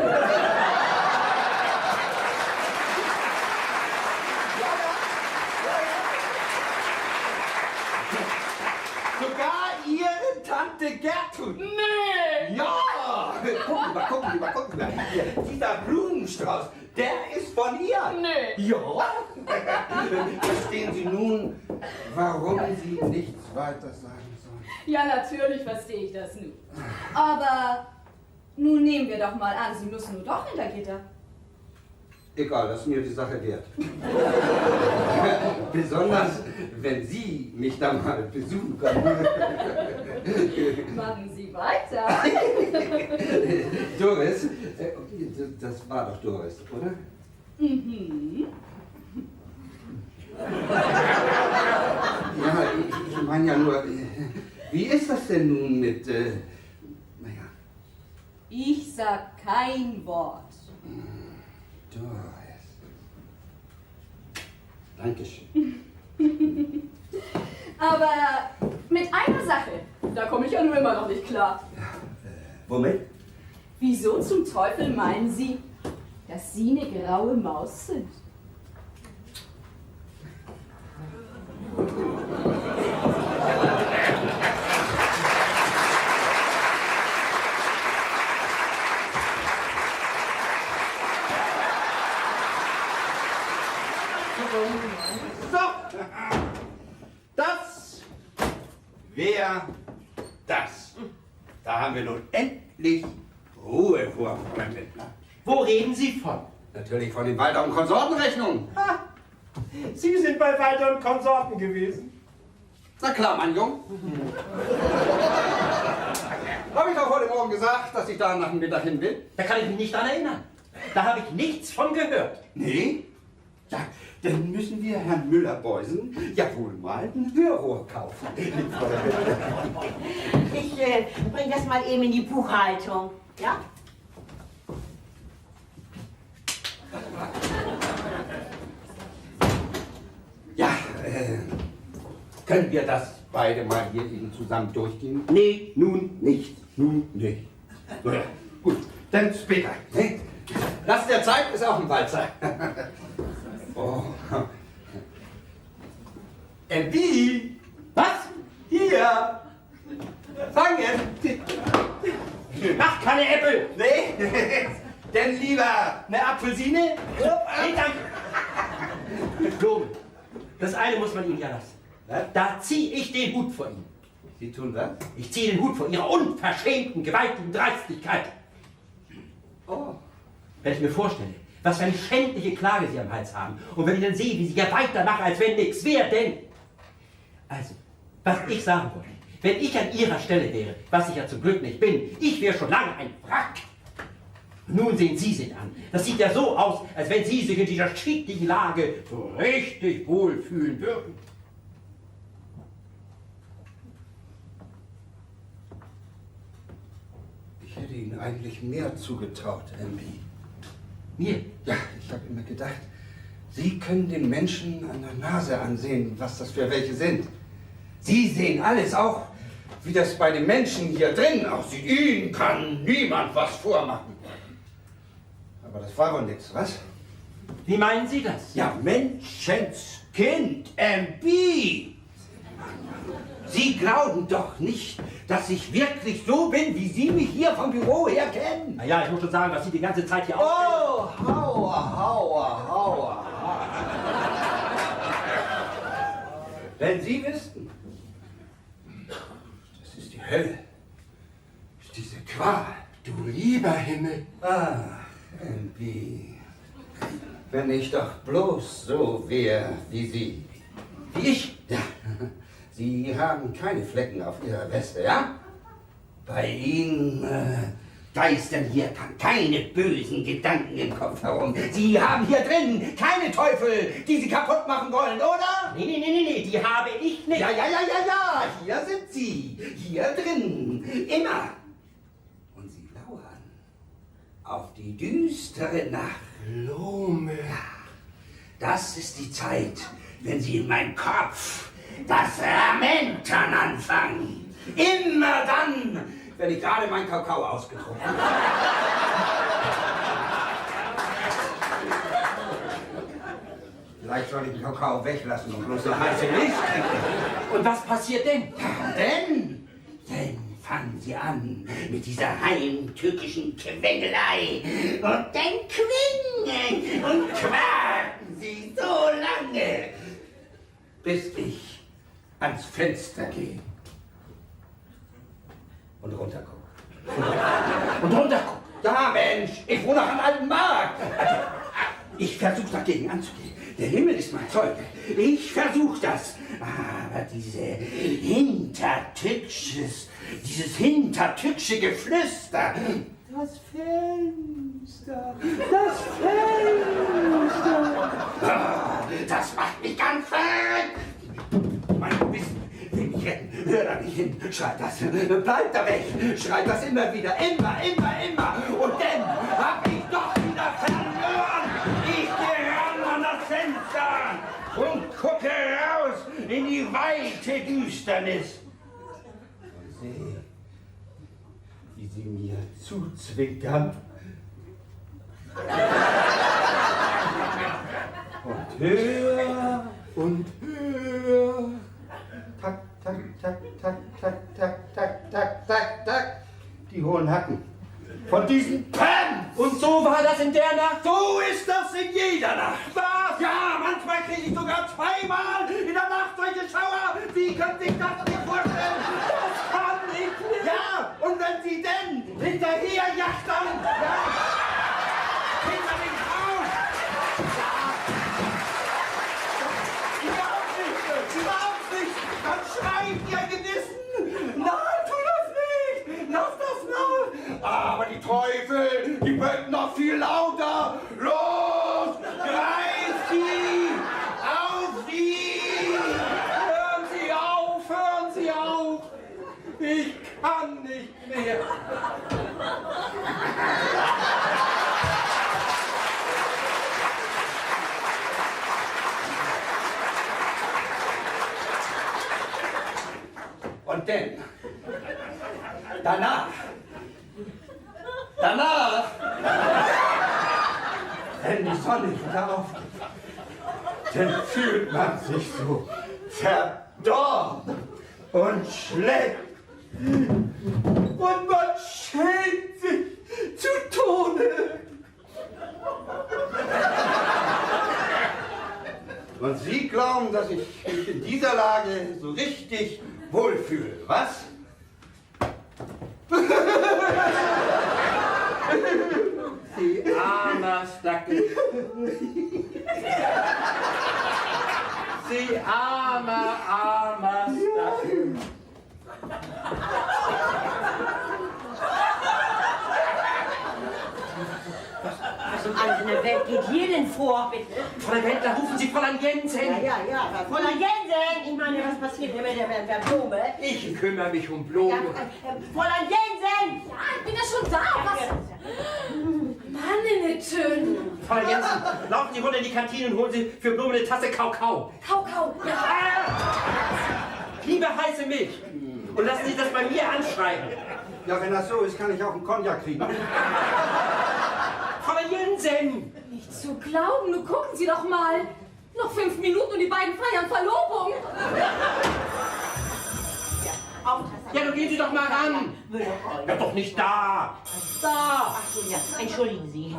Sogar Ihre Tante Gertrud. Nee! Ja! Gucken Sie mal. Hier, dieser Blumenstrauß, der ist von ihr. Nee! Ja! Verstehen Sie nun, warum Sie nichts weiter sagen sollen? Ja, natürlich verstehe ich das nun. Aber nun nehmen wir doch mal an, Sie müssen nur doch hinter Gitter. Egal, das ist mir die Sache wert. Besonders, wenn Sie mich da mal besuchen können. Machen Sie weiter. Doris, das war doch Doris, oder? Mhm. Ja, ich meine ja nur, wie ist das denn nun mit, naja. Ich sag kein Wort. Doris. Dankeschön. Aber mit einer Sache, da komme ich ja nur immer noch nicht klar. Womit? Wieso zum Teufel meinen Sie, dass Sie eine graue Maus sind? So, das wäre das. Da haben wir nun endlich Ruhe vor dem Rentner. Wo reden Sie von? Natürlich von den Walter- und Konsortenrechnungen. Sie sind bei Walter und Konsorten gewesen. Na klar, mein Jung. Habe ich doch heute Morgen gesagt, dass ich da nach dem Mittag hin will? Da kann ich mich nicht dran erinnern. Da habe ich nichts von gehört. Nee? Ja, dann müssen wir Herrn Müller-Beusen ja wohl mal ein Hörrohr kaufen. Ich bring das mal eben in die Buchhaltung. Ja? Ja, können wir das beide mal hier eben zusammen durchgehen? Nee, nun nicht. Nun nicht. Na ja, gut, dann später. Ne? Lass der Zeit ist auch ein Walzer. Oh. Wie? Was? Hier! Fangen! Ach, keine Äpfel. Nee? Denn lieber Eine Apfelsine? Nee, danke. Blumen. Das eine muss man Ihnen ja lassen. Da ziehe ich den Hut vor Ihnen. Sie tun was? Ich ziehe den Hut vor Ihrer unverschämten, gewaltigen Dreistigkeit. Oh. Wenn ich mir vorstelle, was für eine schändliche Klage Sie am Hals haben und wenn ich dann sehe, wie Sie ja weitermachen, als wenn nichts wäre, denn... Also, was ich sagen wollte, wenn ich an Ihrer Stelle wäre, was ich ja zum Glück nicht bin, ich wäre schon lange ein Wrack. Nun sehen Sie sich an. Das sieht ja so aus, als wenn Sie sich in dieser schicklichen Lage so richtig wohlfühlen würden. Ich hätte Ihnen eigentlich mehr zugetraut, MB. Mir? Ja, ich habe immer gedacht, Sie können den Menschen an der Nase ansehen, was das für welche sind. Sie sehen alles, auch wie das bei den Menschen hier drin aussieht. Ihnen kann niemand was vormachen. Aber das war wohl nichts, was? Wie meinen Sie das? Ja, Menschenskind, MB! Sie glauben doch nicht, dass ich wirklich so bin, wie Sie mich hier vom Büro her kennen. Na ja, ich muss schon sagen, was Sie die ganze Zeit hier Oh, Hauer. Wenn Sie wüssten, das ist die Hölle, diese Qual. Du lieber Himmel. Ah, MB. Wenn ich doch bloß so wäre wie Sie. Wie ich? Ja, Sie haben keine Flecken auf Ihrer Weste, ja? Bei Ihnen geistern hier keine bösen Gedanken im Kopf herum. Sie haben hier drin keine Teufel, die Sie kaputt machen wollen, oder? Nee, die habe ich nicht. Ja, hier sind Sie, hier drin, immer. Und Sie lauern auf die düstere Nacht. Blume. Das ist die Zeit, wenn Sie in meinem Kopf das Lamentern anfangen. Immer dann, wenn ich gerade meinen Kakao ausgetrunken habe. Vielleicht soll ich den Kakao weglassen und bloß eine heiße Milch trinken. Und was passiert denn? Denn fangen Sie an mit dieser heimtückischen Quengelei. Und dann quengeln und quaken Sie so lange, bis ich ans Fenster gehe und runter gucke. Und runter gucke. Ja, Mensch, ich wohne noch am alten Markt. Ich versuche dagegen anzugehen. Der Himmel ist mein Zeuge. Ich versuche das. Aber dieses hintertückische Geflüster. Das Fenster. Das macht mich ganz verrückt. Mein Gewissen will mich retten. Hör da nicht hin, schreit das. Bleibt da weg, schreit das immer wieder. Immer. Und dann hab ich doch wieder verloren. Ich geh ran an das Fenster und gucke raus in die weite Düsternis. Und sehe, wie sie mir zuzwinkern. Und höher und höher. Tak, tak, tak, tak, tak, tak, tak, tak, tak, tak. Die hohen Hacken. Von diesen Pam! Und so war das in der Nacht? So ist das in jeder Nacht. Was? Ja, manchmal kriege ich sogar zweimal in der Nacht solche Schauer. Wie könnt ihr das sich vorstellen? Das kann ich nicht. Ja, und wenn sie denn hinterher jachtern, ja, hinter dem Haus. Ja, überhaupt nicht. Dann schreit ihr Gewissen. Nein, tu das nicht. Lass das nach. Aber die Teufel, die wollten noch viel lauter. Los, greift sie. Auf sie. Hören Sie auf. Ich kann nicht mehr. Und denn, danach, wenn die Sonne wieder aufgeht, dann fühlt man sich so verdorben und schlecht. Und man schämt sich zu Tode. Und Sie glauben, dass ich mich in dieser Lage so richtig wohlfühle, was? Sie armer Stackel. Sie armer Stackel. Was um alles in der Welt geht hier denn vor, bitte? Fräulein Wendler, rufen Sie Fräulein Jensen. Ja, Fräulein Jensen! Ich meine, was passiert hier mit der Blume? Ich kümmere mich um Blume. Fräulein Jensen! Ja, ich bin ja schon da. Was? Mann in den Tönen. Fräulein Jensen, laufen Sie runter in die Kantine und holen Sie für Blume eine Tasse Kakao. Kau. Ja. Liebe heiße Milch. Und lassen Sie das bei mir anschreiben. Ja, wenn das so ist, kann ich auch einen Cognac kriegen. Fräulein Jensen! Nicht zu glauben, nun gucken Sie doch mal. Noch 5 Minuten und die beiden feiern Verlobung. Ja, nun gehen Sie doch mal ran. Ja, doch nicht da. Da. Ach so, ja, entschuldigen Sie.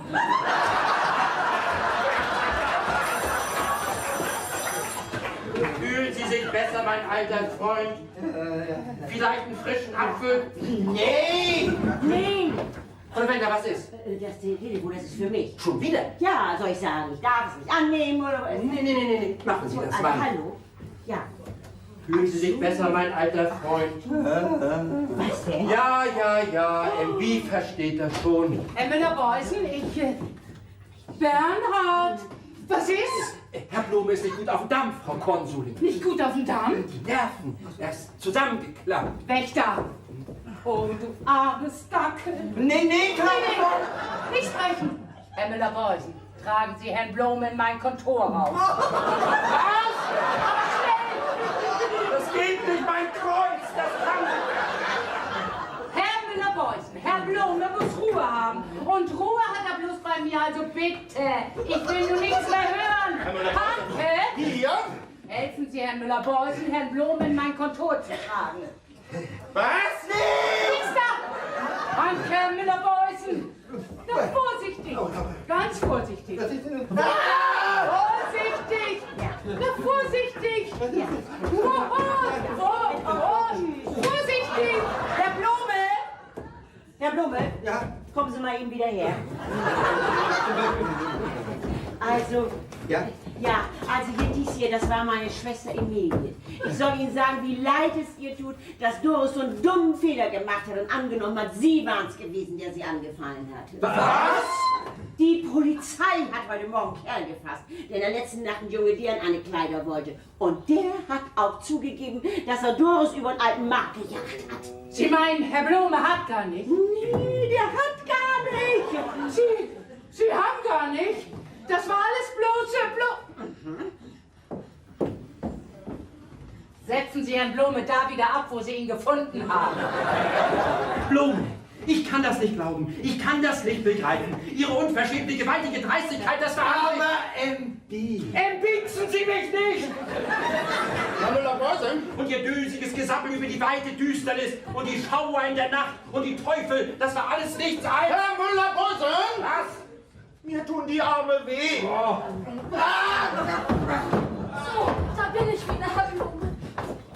Fühlen Sie sich besser, mein alter Freund? Vielleicht einen frischen Apfel? Nee! Oder wenn da was ist? Das Telefon, das ist für mich. Schon wieder? Ja, soll ich sagen, ich darf es nicht annehmen oder was? Nee. Machen Sie das Also, mal. hallo? Ja. Fühlen Sie sich besser, mein alter Freund? Was denn? Ja. MB versteht das schon. Herr Müller-Beusen, Bernhard, was ist? Herr Blume ist nicht gut auf dem Dampf, Frau Konsulin. Nicht gut auf dem Damm? Die Nerven, er ist zusammengeklappt. Wächter! Oh, du armes Dackel! Nee, klar. Nicht sprechen! Herr Müller-Beusen, tragen Sie Herrn Blume in mein Kontor raus. Was? Das geht nicht, mein Kreuz, das kann Herr Müller-Beusen, Herr Blume muss Ruhe haben. Und Ruhe hat er bloß bei mir, also bitte. Ich will nun nichts mehr hören. Hanke! Hier? Helfen Sie Herrn Müller-Beusen, Herrn Blume in mein Kontor zu tragen. Was? Nee! Nichts da! Hanke Müller-Beusen! Na, vorsichtig! Ganz vorsichtig! Vorsichtig! Na, vorsichtig! Vorsichtig! Herr Blume, Ja? kommen Sie mal eben wieder her. Also, Ja? also hier, das war meine Schwester Emilie. Ich soll Ihnen sagen, wie leid es ihr tut, dass Doris so einen dummen Fehler gemacht hat und angenommen hat, Sie waren es gewesen, der sie angefallen hat. Was? Die Polizei hat heute Morgen Kerl gefasst, der in der letzten Nacht ein Junge deren eine Kleider wollte. Und der hat auch zugegeben, dass er Doris über den alten Markt gejagt hat. Sie meinen, Herr Blome hat gar nicht? Nee, der hat gar nicht. Sie haben gar nicht? Das war alles bloße Setzen Sie Herrn Blome da wieder ab, wo Sie ihn gefunden haben. Blome, ich kann das nicht glauben. Ich kann das nicht begreifen. Ihre unverschämte, gewaltige Dreistigkeit, das war... Aber MB. Entbieten Sie mich nicht! Herr Müller-Beusen? Und Ihr dösiges Gesappel über die weite Düsternis und die Schauer in der Nacht und die Teufel, das war alles nichts als... Herr Müller-Beusen? Was? Mir tun die Arme weh. Oh. So, da bin ich wieder, Herr Blume.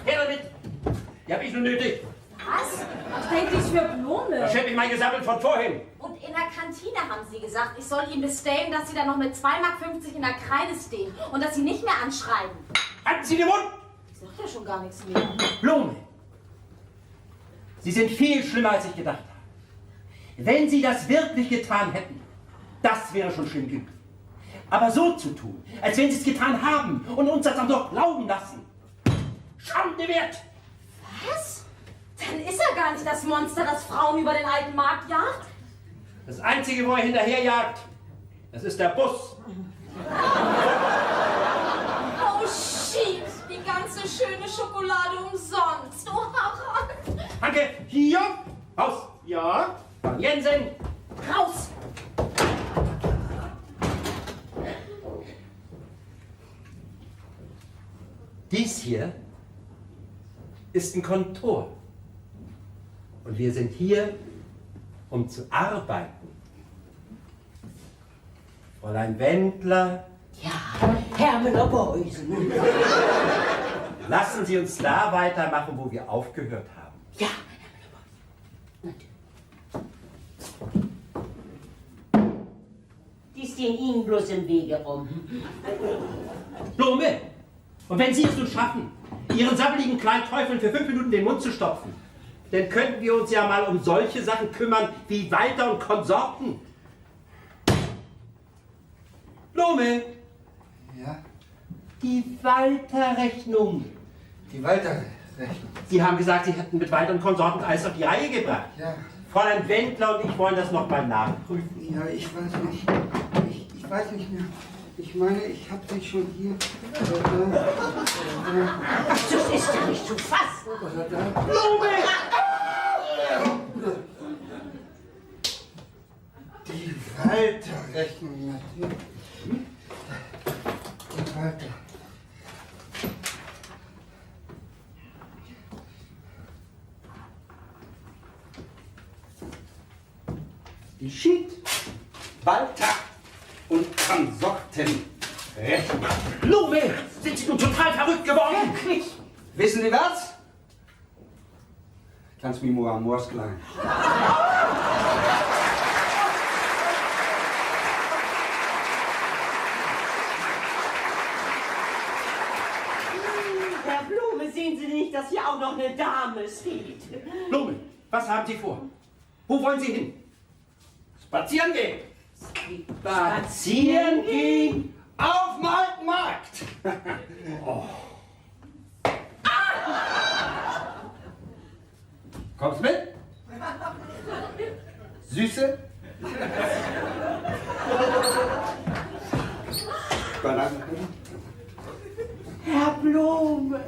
Her damit! Die hab ich nur nötig. Was? Was denkt dies für Blume? Da schämt mich mein Gesammel von vorhin. Und in der Kantine haben sie gesagt, ich soll ihnen bestellen, dass sie da noch mit 2,50 Mark in der Kreide stehen und dass sie nicht mehr anschreiben. Halten Sie den Mund! Ich sag ja schon gar nichts mehr. Blume, Sie sind viel schlimmer, als ich gedacht habe. Wenn Sie das wirklich getan hätten, das wäre schon schlimm genug. Aber so zu tun, als wenn Sie es getan haben und uns das auch noch glauben lassen, Schande wert! Was? Dann ist er gar nicht das Monster, das Frauen über den alten Markt jagt? Das Einzige, wo er hinterherjagt, das ist der Bus. Oh, shit. Die ganze schöne Schokolade umsonst. Oh, Harald. Danke, hier, raus. Ja? Von Jensen, Raus. dies hier ist ein Kontor. Und wir sind hier, um zu arbeiten. Fräulein Wendler, Ja, Herr Müller-Beusen. lassen Sie uns da weitermachen, wo wir aufgehört haben. Ja, Herr Müller-Beusen. Die stehen Ihnen bloß im Wege rum. Blume! Und wenn Sie es nun schaffen, Ihren sabbeligen kleinen Teufeln für 5 Minuten den Mund zu stopfen, dann könnten wir uns ja mal um solche Sachen kümmern wie Walter und Konsorten. Blume! Ja, Die Walter-Rechnung. die Walter-Rechnung. Sie haben gesagt, Sie hätten mit Walter und Konsorten alles auf die Reihe gebracht. Ja, Fräulein Wendler und ich wollen das nochmal nachprüfen. ja, ich weiß nicht. Ich weiß nicht mehr. Ich meine, ich habe sie schon hier. Ach, das ist ja nicht zu fassen. Blume! Die Walter-Rechnung, natürlich. Die Walter. Die Schied, Walter und Konsorten. Rechnung. Blume! Sind Sie nun total verrückt geworden? Wirklich? Wissen Sie was? Kannst mir nur am Moors klein. Herr Blume, sehen Sie nicht, dass hier auch noch eine Dame steht? Blume, was haben Sie vor? Wo wollen Sie hin? Spazieren gehen. Spazieren gehen? Auf dem alten Markt. Kommst mit? Süße? Bananen. Herr Blume.